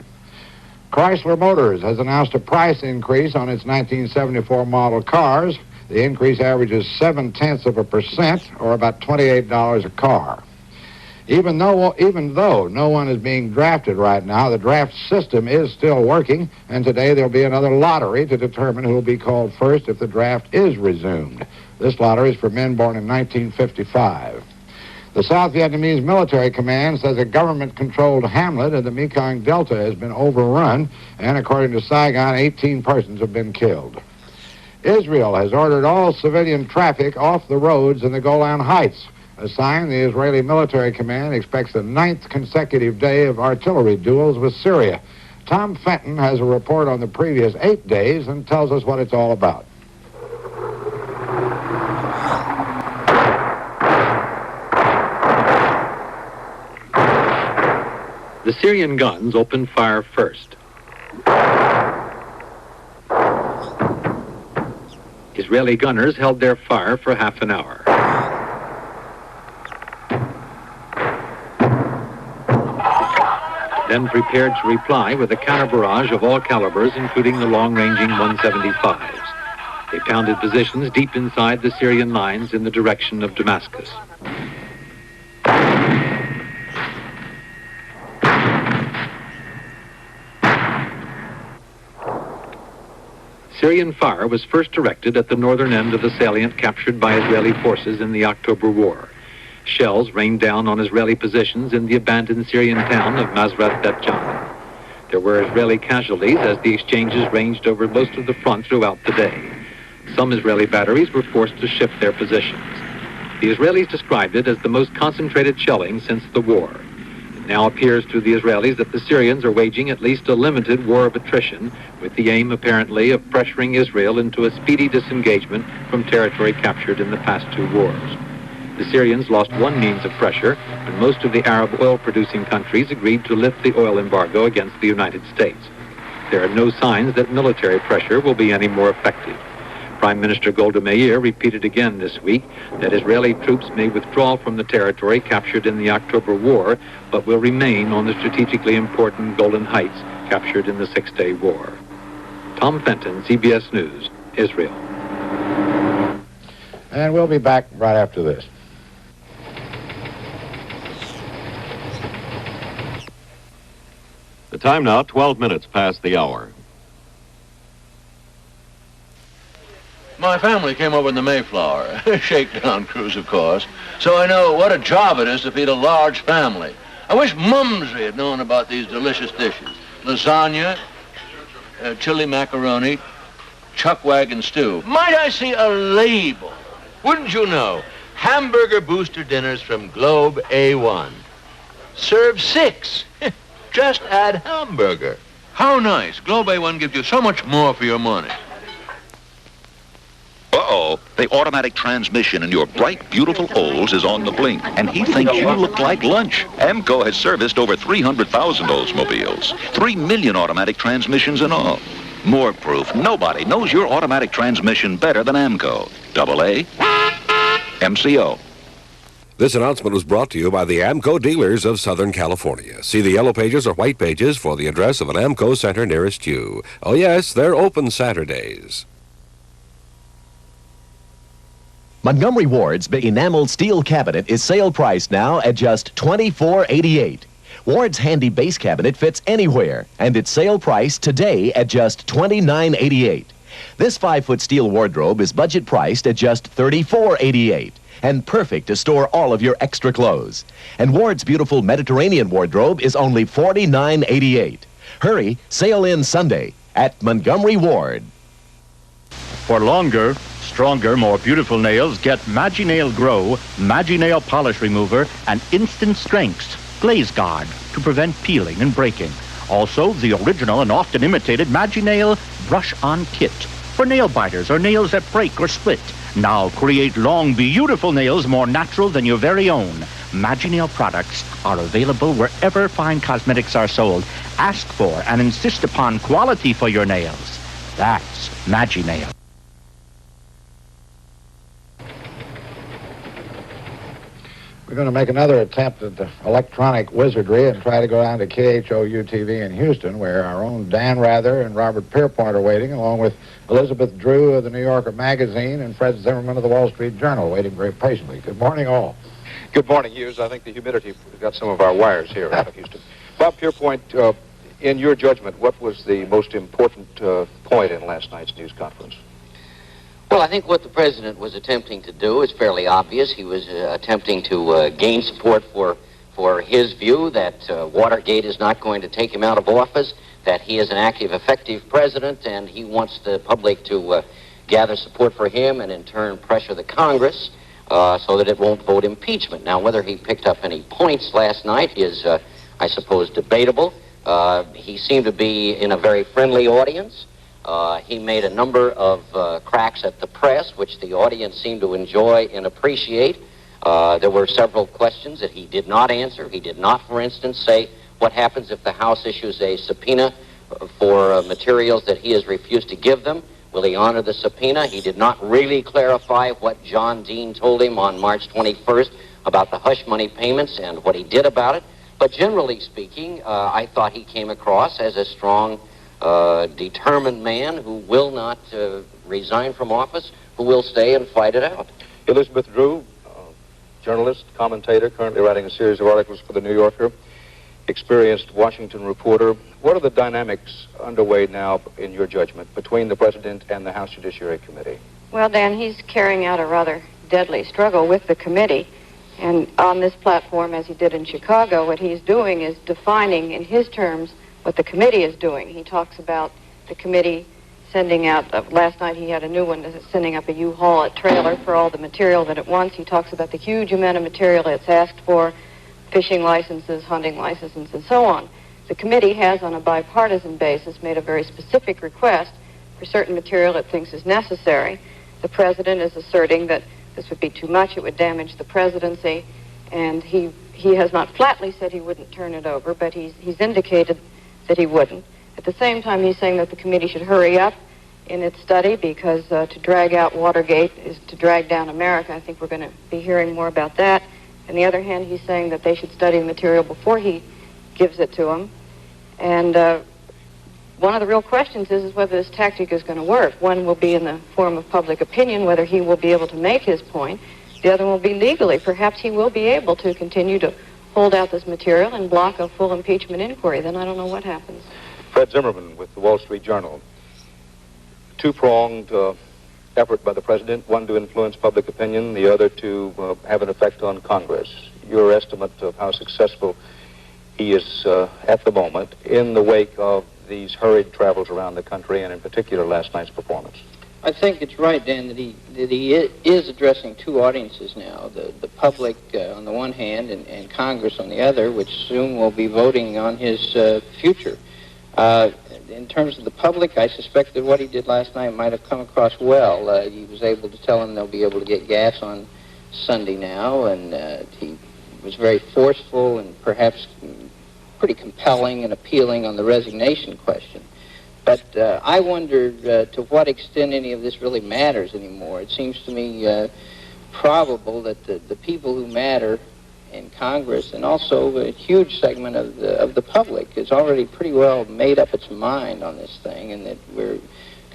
Speaker 16: Chrysler Motors has announced a price increase on its 1974 model cars. The increase averages 0.7%, or about $28 a car. Even though no one is being drafted right now, the draft system is still working, and today there'll be another lottery to determine who will be called first if the draft is resumed. This lottery is for men born in 1955. The South Vietnamese military command says a government-controlled hamlet in the Mekong Delta has been overrun, and according to Saigon, 18 persons have been killed. Israel has ordered all civilian traffic off the roads in the Golan Heights, a sign the Israeli military command expects the 9th consecutive day of artillery duels with Syria. Tom Fenton has a report on the previous 8 days and tells us what it's all about.
Speaker 4: The Syrian guns opened fire first. Israeli gunners held their fire for half an hour. Then prepared to reply with a counter-barrage of all calibers, including the long-ranging 175s. They pounded positions deep inside the Syrian lines in the direction of Damascus. Syrian fire was first directed at the northern end of the salient captured by Israeli forces in the October War. Shells rained down on Israeli positions in the abandoned Syrian town of Mazrat Bet-Jan. There were Israeli casualties as the exchanges ranged over most of the front throughout the day. Some Israeli batteries were forced to shift their positions. The Israelis described it as the most concentrated shelling since the war. It now appears to the Israelis that the Syrians are waging at least a limited war of attrition, with the aim apparently of pressuring Israel into a speedy disengagement from territory captured in the past 2 wars. The Syrians lost one means of pressure when most of the Arab oil-producing countries agreed to lift the oil embargo against the United States. There are no signs that military pressure will be any more effective. Prime Minister Golda Meir repeated again this week that Israeli troops may withdraw from the territory captured in the October War, but will remain on the strategically important Golan Heights captured in the 6-day war. Tom Fenton, CBS News, Israel.
Speaker 16: And we'll be back right after this.
Speaker 12: The time now, 12 minutes past the hour.
Speaker 17: My family came over in the Mayflower, a shakedown cruise, of course, so I know what a job it is to feed a large family. I wish Mumsy had known about these delicious dishes. Lasagna, chili macaroni, chuck wagon stew. Might I see a label? Wouldn't you know? Hamburger booster dinners from Globe A1. Serve 6. Just add hamburger. How nice. Globe A1 gives you so much more for your money.
Speaker 6: Uh-oh, the automatic transmission in your bright, beautiful Olds is on the blink, and he thinks you look like lunch. AMCO has serviced over 300,000 Oldsmobiles, 3 million automatic transmissions in all.
Speaker 3: More proof. Nobody knows your automatic transmission better than AMCO. AA, MCO.
Speaker 20: This announcement was brought to you by the AMCO dealers of Southern California. See the yellow pages or white pages for the address of an AMCO center nearest you. Oh yes, they're open Saturdays.
Speaker 21: Montgomery Ward's big enameled steel cabinet is sale priced now at just $24.88. Ward's handy base cabinet fits anywhere, and it's sale priced today at just $29.88. This 5-foot steel wardrobe is budget priced at just $34.88. And perfect to store all of your extra clothes. And Ward's beautiful Mediterranean wardrobe is only $49.88. Hurry, sale ends Sunday at Montgomery Ward.
Speaker 22: For longer, stronger, more beautiful nails, get Maginail Grow, Maginail Polish Remover, and Instant Strengths Glaze Guard to prevent peeling and breaking. Also, the original and often imitated Maginail Brush-On Kit for nail biters or nails that break or split. Now create long, beautiful nails more natural than your very own. Maginail products are available wherever fine cosmetics are sold. Ask for and insist upon quality for your nails. That's Maginail.
Speaker 16: We're going to make another attempt at the electronic wizardry and try to go down to KHOU-TV in Houston, where our own Dan Rather and Robert Pierpont are waiting, along with Elizabeth Drew of the New Yorker Magazine and Fred Zimmerman of the Wall Street Journal, waiting very patiently. Good morning, all.
Speaker 24: Good morning, Hughes. I think the humidity got some of our wires here out of Houston. Bob Pierpont, in your judgment, what was the most important point in last night's news conference?
Speaker 26: Well, I think what the president was attempting to do is fairly obvious. He was attempting to gain support for his view that Watergate is not going to take him out of office, that he is an active, effective president, and he wants the public to gather support for him and in turn pressure the Congress so that it won't vote impeachment. Now, whether he picked up any points last night is, I suppose, debatable. He seemed to be in a very friendly audience. He made a number of cracks at the press, which the audience seemed to enjoy and appreciate. There were several questions that he did not answer. He did not, for instance, say what happens if the House issues a subpoena for materials that he has refused to give them. Will he honor the subpoena? He did not really clarify what John Dean told him on March 21st about the hush money payments and what he did about it. But generally speaking, I thought he came across as a strong, determined man who will not resign from office, who will stay and fight it out.
Speaker 24: Elizabeth Drew, journalist, commentator, currently writing a series of articles for the New Yorker, experienced Washington reporter. What are the dynamics underway now, in your judgment, between the president and the House Judiciary Committee?
Speaker 27: Well, Dan, he's carrying out a rather deadly struggle with the committee. And on this platform, as he did in Chicago, what he's doing is defining in his terms what the committee is doing. He talks about the committee sending out, last night he had a new one, sending up a U-Haul, a trailer for all the material that it wants. He talks about the huge amount of material it's asked for, fishing licenses, hunting licenses, and so on. The committee has, on a bipartisan basis, made a very specific request for certain material it thinks is necessary. The president is asserting that this would be too much, it would damage the presidency, and he has not flatly said he wouldn't turn it over, but he's indicated that he wouldn't. At the same time, he's saying that the committee should hurry up in its study because to drag out Watergate is to drag down America. I think we're going to be hearing more about that. On the other hand, he's saying that they should study the material before he gives it to them. And one of the real questions is whether this tactic is going to work. One will be in the form of public opinion, whether he will be able to make his point. The other will be legally. Perhaps he will be able to continue to hold out this material and block a full impeachment inquiry. Then I don't know what happens.
Speaker 24: Fred Zimmerman with the Wall Street Journal. Two-pronged effort by the president, one to influence public opinion, the other to have an effect on Congress. Your estimate of how successful he is at the moment in the wake of these hurried travels around the country, and in particular last night's performance?
Speaker 28: I think it's right, Dan, that he is addressing two audiences now, the public on the one hand and Congress on the other, which soon will be voting on his future. In terms of the public, I suspect that what he did last night might have come across well. He was able to tell them they'll be able to get gas on Sunday now, and he was very forceful and perhaps pretty compelling and appealing on the resignation question. But I wonder to what extent any of this really matters anymore. It seems to me probable that the people who matter in Congress, and also a huge segment of the public, has already pretty well made up its mind on this thing, and that we're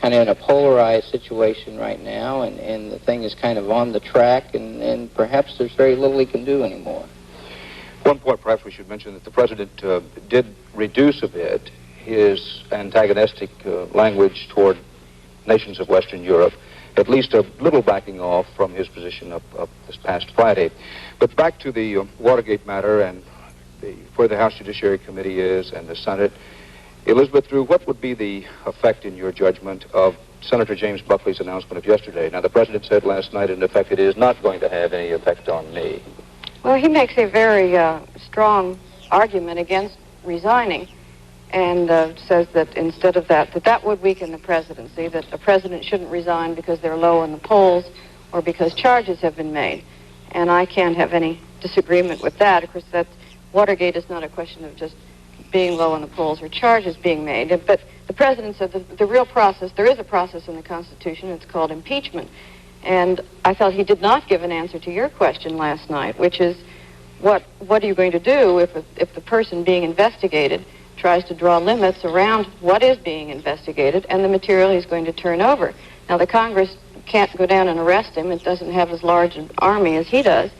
Speaker 28: kind of in a polarized situation right now, and the thing is kind of on the track, and perhaps there's very little he can do anymore.
Speaker 24: One point perhaps we should mention that the President did reduce a bit his antagonistic language toward nations of Western Europe, at least a little backing off from his position up this past Friday. But back to the Watergate matter and where the House Judiciary Committee is and the Senate. Elizabeth Drew, what would be the effect, in your judgment, of Senator James Buckley's announcement of yesterday? Now, the President said last night, in effect, it is not going to have any effect on me.
Speaker 27: Well, he makes a very strong argument against resigning, and says that instead of that would weaken the presidency, that the president shouldn't resign because they're low in the polls or because charges have been made. And I can't have any disagreement with that. Of course, Watergate is not a question of just being low in the polls or charges being made. But the president said that the real process, there is a process in the Constitution, it's called impeachment. And I felt he did not give an answer to your question last night, which is, what are you going to do if the person being investigated tries to draw limits around what is being investigated and the material he's going to turn over? Now, the Congress can't go down and arrest him. It doesn't have as large an army as he does.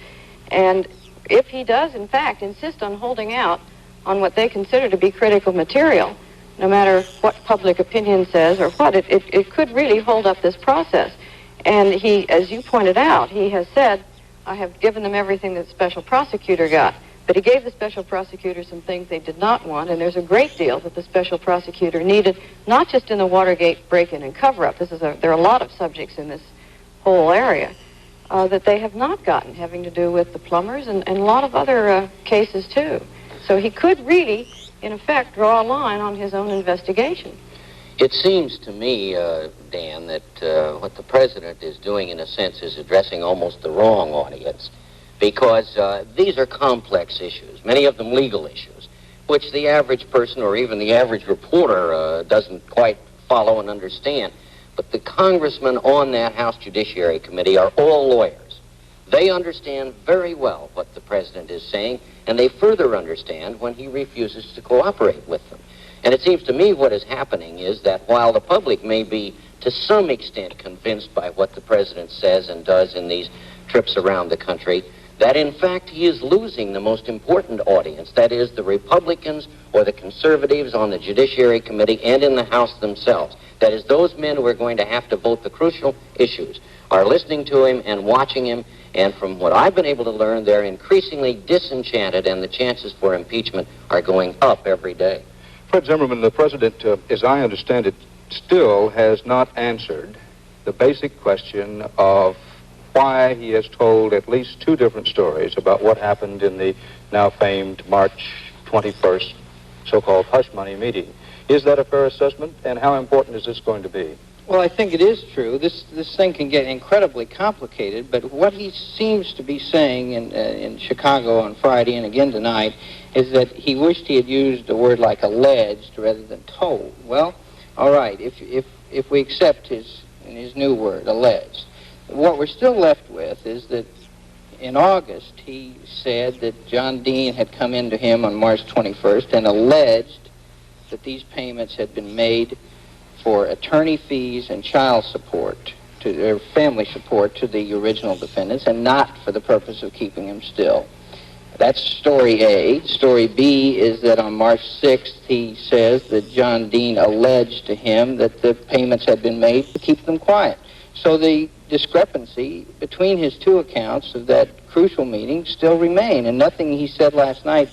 Speaker 27: And if he does, in fact, insist on holding out on what they consider to be critical material, no matter what public opinion says or what, it could really hold up this process. And he, as you pointed out, he has said, I have given them everything that the special prosecutor got. But he gave the special prosecutor some things they did not want, and there's a great deal that the special prosecutor needed, not just in the Watergate break-in and cover-up. There are a lot of subjects in this whole area that they have not gotten, having to do with the plumbers and a lot of other cases, too. So he could really, in effect, draw a line on his own investigation.
Speaker 26: It seems to me, Dan, that what the president is doing, in a sense, is addressing almost the wrong audience, because these are complex issues, many of them legal issues, which the average person or even the average reporter doesn't quite follow and understand. But the congressmen on that House Judiciary Committee are all lawyers. They understand very well what the president is saying, and they further understand when he refuses to cooperate with them. And it seems to me what is happening is that while the public may be to some extent convinced by what the president says and does in these trips around the country, that in fact he is losing the most important audience, that is the Republicans or the conservatives on the Judiciary Committee and in the House themselves. That is, those men who are going to have to vote the crucial issues are listening to him and watching him, and from what I've been able to learn, they're increasingly disenchanted, and the chances for impeachment are going up every day.
Speaker 24: Fred Zimmerman, the president, as I understand it, still has not answered the basic question of why he has told at least two different stories about what happened in the now famed March 21st so-called hush money meeting. Is that a fair assessment, and how important is this going to be?
Speaker 28: Well, I think it is true. This thing can get incredibly complicated, but what he seems to be saying in Chicago on Friday and again tonight is that he wished he had used a word like alleged rather than told. Well, all right, if we accept his new word, alleged, what we're still left with is that in August he said that John Dean had come into him on March 21st and alleged that these payments had been made for attorney fees and child support, to their family support to the original defendants, and not for the purpose of keeping them still. That's story A. Story B is that on March 6th he says that John Dean alleged to him that the payments had been made to keep them quiet. So the discrepancy between his two accounts of that crucial meeting still remain, and nothing he said last night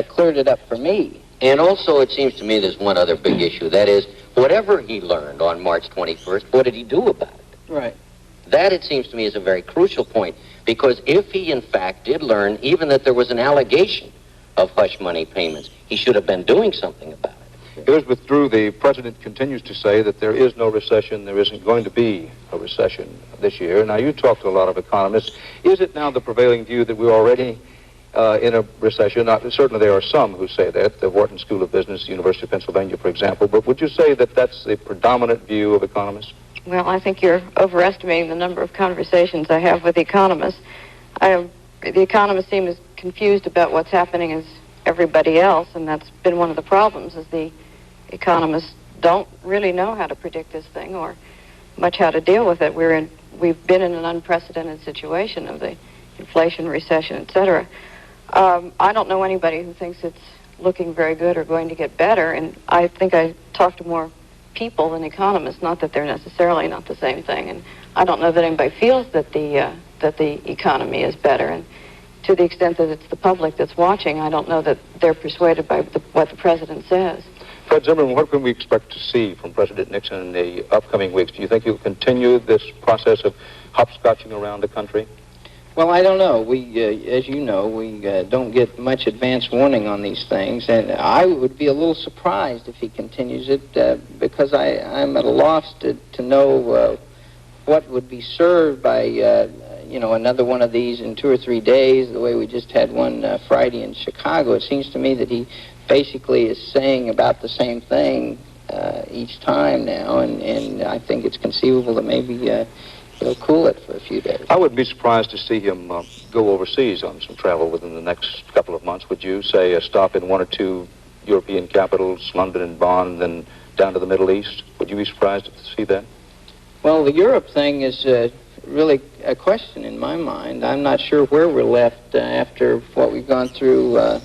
Speaker 28: cleared it up for me.
Speaker 26: And also, it seems to me there's one other big issue. That is, whatever he learned on March 21st, what did he do about it?
Speaker 28: Right.
Speaker 26: That, it seems to me, is a very crucial point. Because if he, in fact, did learn even that there was an allegation of hush money payments, he should have been doing something about it.
Speaker 24: Elizabeth Drew, the president continues to say that there is no recession, there isn't going to be a recession this year. Now, you talk to a lot of economists. Is it now the prevailing view that we're already in a recession. Certainly there are some who say that, the Wharton School of Business, University of Pennsylvania, for example, but would you say that that's the predominant view of economists?
Speaker 27: Well, I think you're overestimating the number of conversations I have with economists. The economists seem as confused about what's happening as everybody else, and that's been one of the problems, is the economists don't really know how to predict this thing or much how to deal with it. We've been in an unprecedented situation of the inflation, recession, etc. I don't know anybody who thinks it's looking very good or going to get better, and I think I talk to more people than economists, not that they're necessarily not the same thing, and I don't know that anybody feels that the economy is better, and to the extent that it's the public that's watching, I don't know that they're persuaded by what the president says.
Speaker 24: Fred Zimmerman, what can we expect to see from President Nixon in the upcoming weeks? Do you think he'll continue this process of hopscotching around the country?
Speaker 28: Well, I don't know. As you know, we don't get much advance warning on these things, and I would be a little surprised if he continues it, because I'm at a loss to know what would be served by, another one of these in 2 or 3 days, the way we just had one Friday in Chicago. It seems to me that he basically is saying about the same thing each time now, and I think it's conceivable that maybe he'll cool it for a few days.
Speaker 24: I wouldn't be surprised to see him go overseas on some travel within the next couple of months. Would you say a stop in 1 or 2 European capitals, London and Bonn, and then down to the Middle East? Would you be surprised to see that?
Speaker 28: Well, the Europe thing is really a question in my mind. I'm not sure where we're left after what we've gone through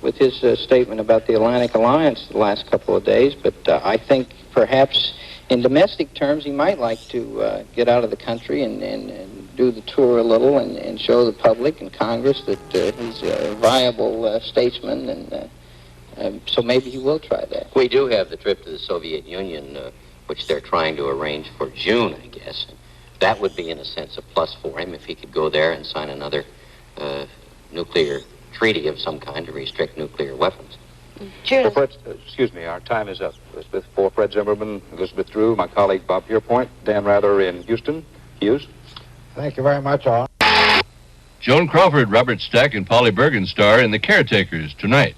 Speaker 28: with his statement about the Atlantic Alliance the last couple of days, but I think perhaps in domestic terms he might like to get out of the country and do the tour a little and show the public and Congress that he's a viable statesman, and so maybe he will try that.
Speaker 26: We do have the trip to the Soviet Union, which they're trying to arrange for June, I guess. That would be, in a sense, a plus for him if he could go there and sign another nuclear treaty of some kind to restrict nuclear weapons.
Speaker 24: Excuse me, our time is up. Elizabeth, for Fred Zimmerman, Elizabeth Drew, my colleague Bob Pierpoint, Dan Rather in Houston. Hughes.
Speaker 16: Thank you very much, all.
Speaker 5: Joan Crawford, Robert Stack, and Polly Bergen star in The Caretakers tonight.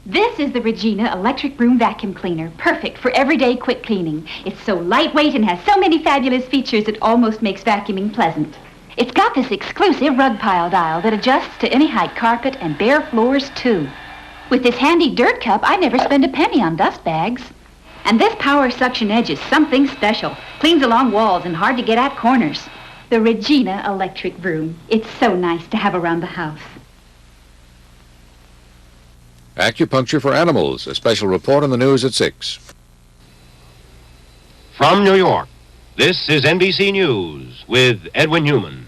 Speaker 7: This is the Regina electric broom vacuum cleaner, perfect for everyday quick cleaning. It's so lightweight and has so many fabulous features it almost makes vacuuming pleasant. It's got this exclusive rug pile dial that adjusts to any height carpet and bare floors, too. With this handy dirt cup, I never spend a penny on dust bags. And this power suction edge is something special. Cleans along walls and hard to get at corners. The Regina electric broom. It's so nice to have around the house.
Speaker 8: Acupuncture for Animals, a special report on the news at 6.
Speaker 9: From New York, this is NBC News with Edwin Newman.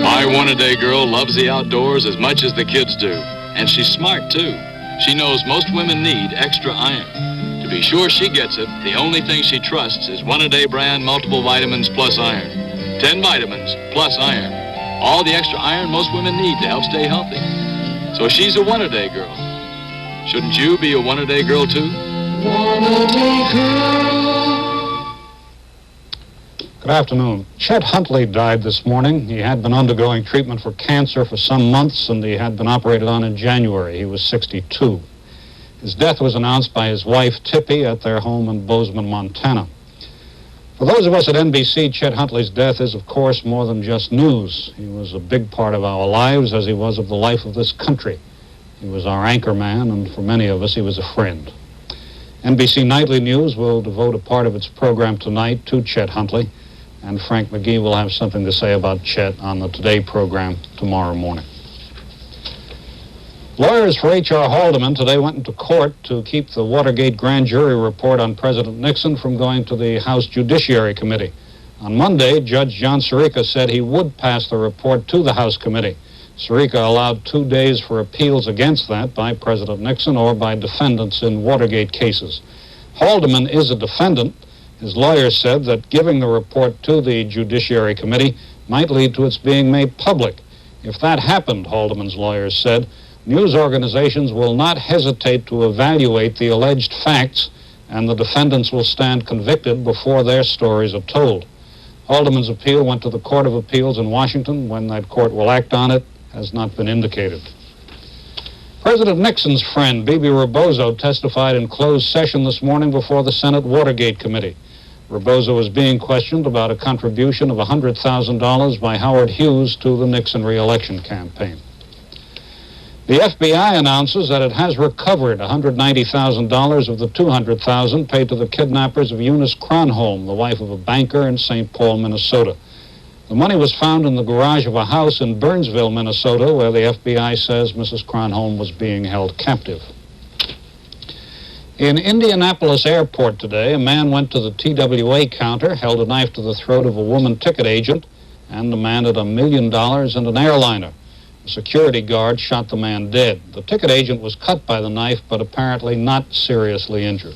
Speaker 10: My one-a-day girl loves the outdoors as much as the kids do. And she's smart, too. She knows most women need extra iron. To be sure she gets it, the only thing she trusts is one-a-day brand multiple vitamins plus iron. 10 vitamins plus iron. All the extra iron most women need to help stay healthy. So she's a one-a-day girl. Shouldn't you be a one-a-day girl, too? One-a-day girl.
Speaker 14: Good afternoon. Chet Huntley died this morning. He had been undergoing treatment for cancer for some months, and he had been operated on in January. He was 62. His death was announced by his wife, Tippy, at their home in Bozeman, Montana. For those of us at NBC, Chet Huntley's death is, of course, more than just news. He was a big part of our lives, as he was of the life of this country. He was our anchor man, and for many of us, he was a friend. NBC Nightly News will devote a part of its program tonight to Chet Huntley, and Frank McGee will have something to say about Chet on the Today program tomorrow morning. Lawyers for H.R. Haldeman today went into court to keep the Watergate grand jury report on President Nixon from going to the House Judiciary Committee. On Monday, Judge John Sirica said he would pass the report to the House Committee. Sirica allowed 2 days for appeals against that by President Nixon or by defendants in Watergate cases. Haldeman is a defendant. His lawyers said that giving the report to the Judiciary Committee might lead to its being made public. If that happened, Haldeman's lawyers said, news organizations will not hesitate to evaluate the alleged facts, and the defendants will stand convicted before their stories are told. Haldeman's appeal went to the Court of Appeals in Washington. When that court will act on it has not been indicated. President Nixon's friend, Bibi Rebozo, testified in closed session this morning before the Senate Watergate Committee. Rebozo is being questioned about a contribution of $100,000 by Howard Hughes to the Nixon re-election campaign. The FBI announces that it has recovered $190,000 of the $200,000 paid to the kidnappers of Eunice Kronholm, the wife of a banker in St. Paul, Minnesota. The money was found in the garage of a house in Burnsville, Minnesota, where the FBI says Mrs. Kronholm was being held captive. In Indianapolis Airport today, a man went to the TWA counter, held a knife to the throat of a woman ticket agent, and demanded $1 million and an airliner. A security guard shot the man dead. The ticket agent was cut by the knife, but apparently not seriously injured.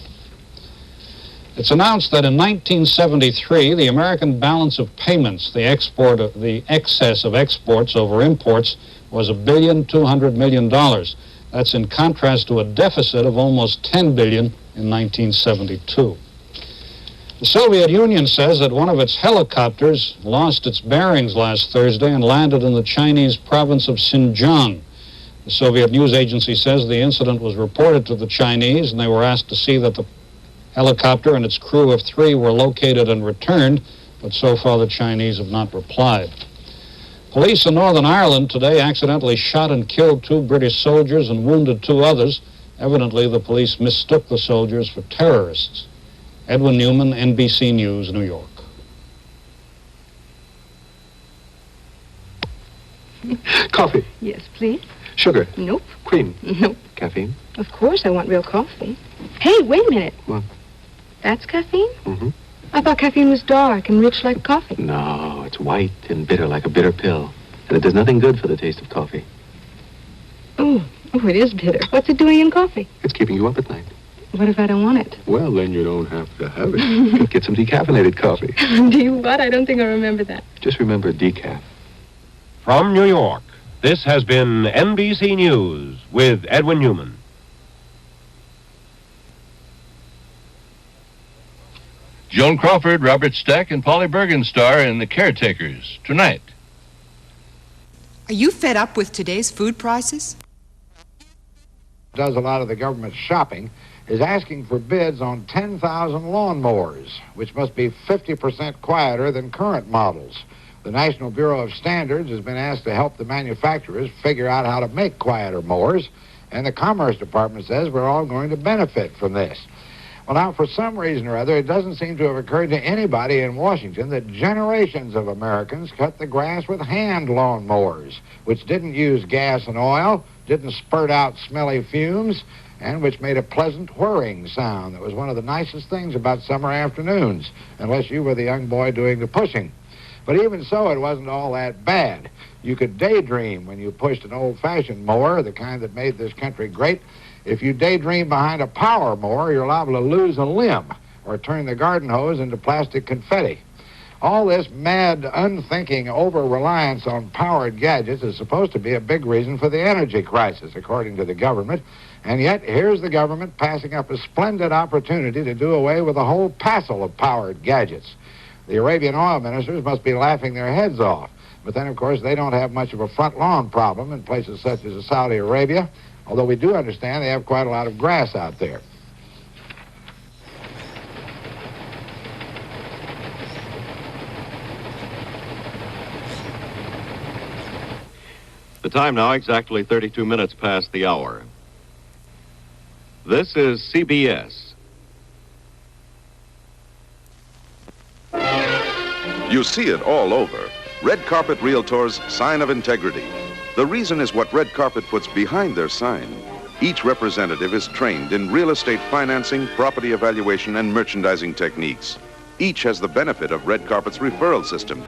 Speaker 14: It's announced that in 1973, the American balance of payments, the excess of exports over imports, was $1.2 billion. That's in contrast to a deficit of almost $10 billion in 1972. The Soviet Union says that one of its helicopters lost its bearings last Thursday and landed in the Chinese province of Xinjiang. The Soviet news agency says the incident was reported to the Chinese, and they were asked to see that the helicopter and its crew of 3 were located and returned, but so far the Chinese have not replied. Police in Northern Ireland today accidentally shot and killed 2 British soldiers and wounded 2 others. Evidently, the police mistook the soldiers for terrorists. Edwin Newman, NBC News, New York.
Speaker 1: Coffee.
Speaker 2: Yes, please.
Speaker 1: Sugar.
Speaker 2: Nope.
Speaker 1: Cream.
Speaker 2: Nope.
Speaker 1: Caffeine.
Speaker 2: Of course I want real coffee. Hey, wait a minute.
Speaker 1: What?
Speaker 2: That's caffeine?
Speaker 1: Mm-hmm.
Speaker 2: I thought caffeine was dark and rich like coffee.
Speaker 1: No, it's white and bitter like a bitter pill. And it does nothing good for the taste of coffee.
Speaker 2: Oh, it is bitter. What's it doing in coffee?
Speaker 1: It's keeping you up at night.
Speaker 2: What if I don't want it?
Speaker 1: Well, then you don't have to have it. Get some decaffeinated coffee.
Speaker 2: Do you what? I don't think I remember that.
Speaker 1: Just remember decaf.
Speaker 9: From New York, this has been NBC News with Edwin Newman.
Speaker 5: Joan Crawford, Robert Stack, and Polly Bergen star in The Caretakers tonight.
Speaker 11: Are you fed up with today's food prices?
Speaker 16: Does a lot of the government shopping, is asking for bids on 10,000 lawnmowers, which must be 50% quieter than current models. The National Bureau of Standards has been asked to help the manufacturers figure out how to make quieter mowers, and the Commerce Department says we're all going to benefit from this. Well, now, for some reason or other, it doesn't seem to have occurred to anybody in Washington that generations of Americans cut the grass with hand lawnmowers, which didn't use gas and oil, didn't spurt out smelly fumes, and which made a pleasant whirring sound that was one of the nicest things about summer afternoons, unless you were the young boy doing the pushing. But even so, it wasn't all that bad. You could daydream when you pushed an old-fashioned mower, the kind that made this country great. If you daydream behind a power mower, you're liable to lose a limb or turn the garden hose into plastic confetti. All this mad, unthinking over-reliance on powered gadgets is supposed to be a big reason for the energy crisis, according to the government. And yet, here's the government passing up a splendid opportunity to do away with a whole passel of powered gadgets. The Arabian oil ministers must be laughing their heads off. But then, of course, they don't have much of a front lawn problem in places such as Saudi Arabia, although we do understand they have quite a lot of grass out there.
Speaker 12: The time now exactly 32 minutes past the hour. This is CBS.
Speaker 13: You see it all over. Red Carpet Realtors' sign of integrity. The reason is what Red Carpet puts behind their sign. Each representative is trained in real estate financing, property evaluation, and merchandising techniques. Each has the benefit of Red Carpet's referral system.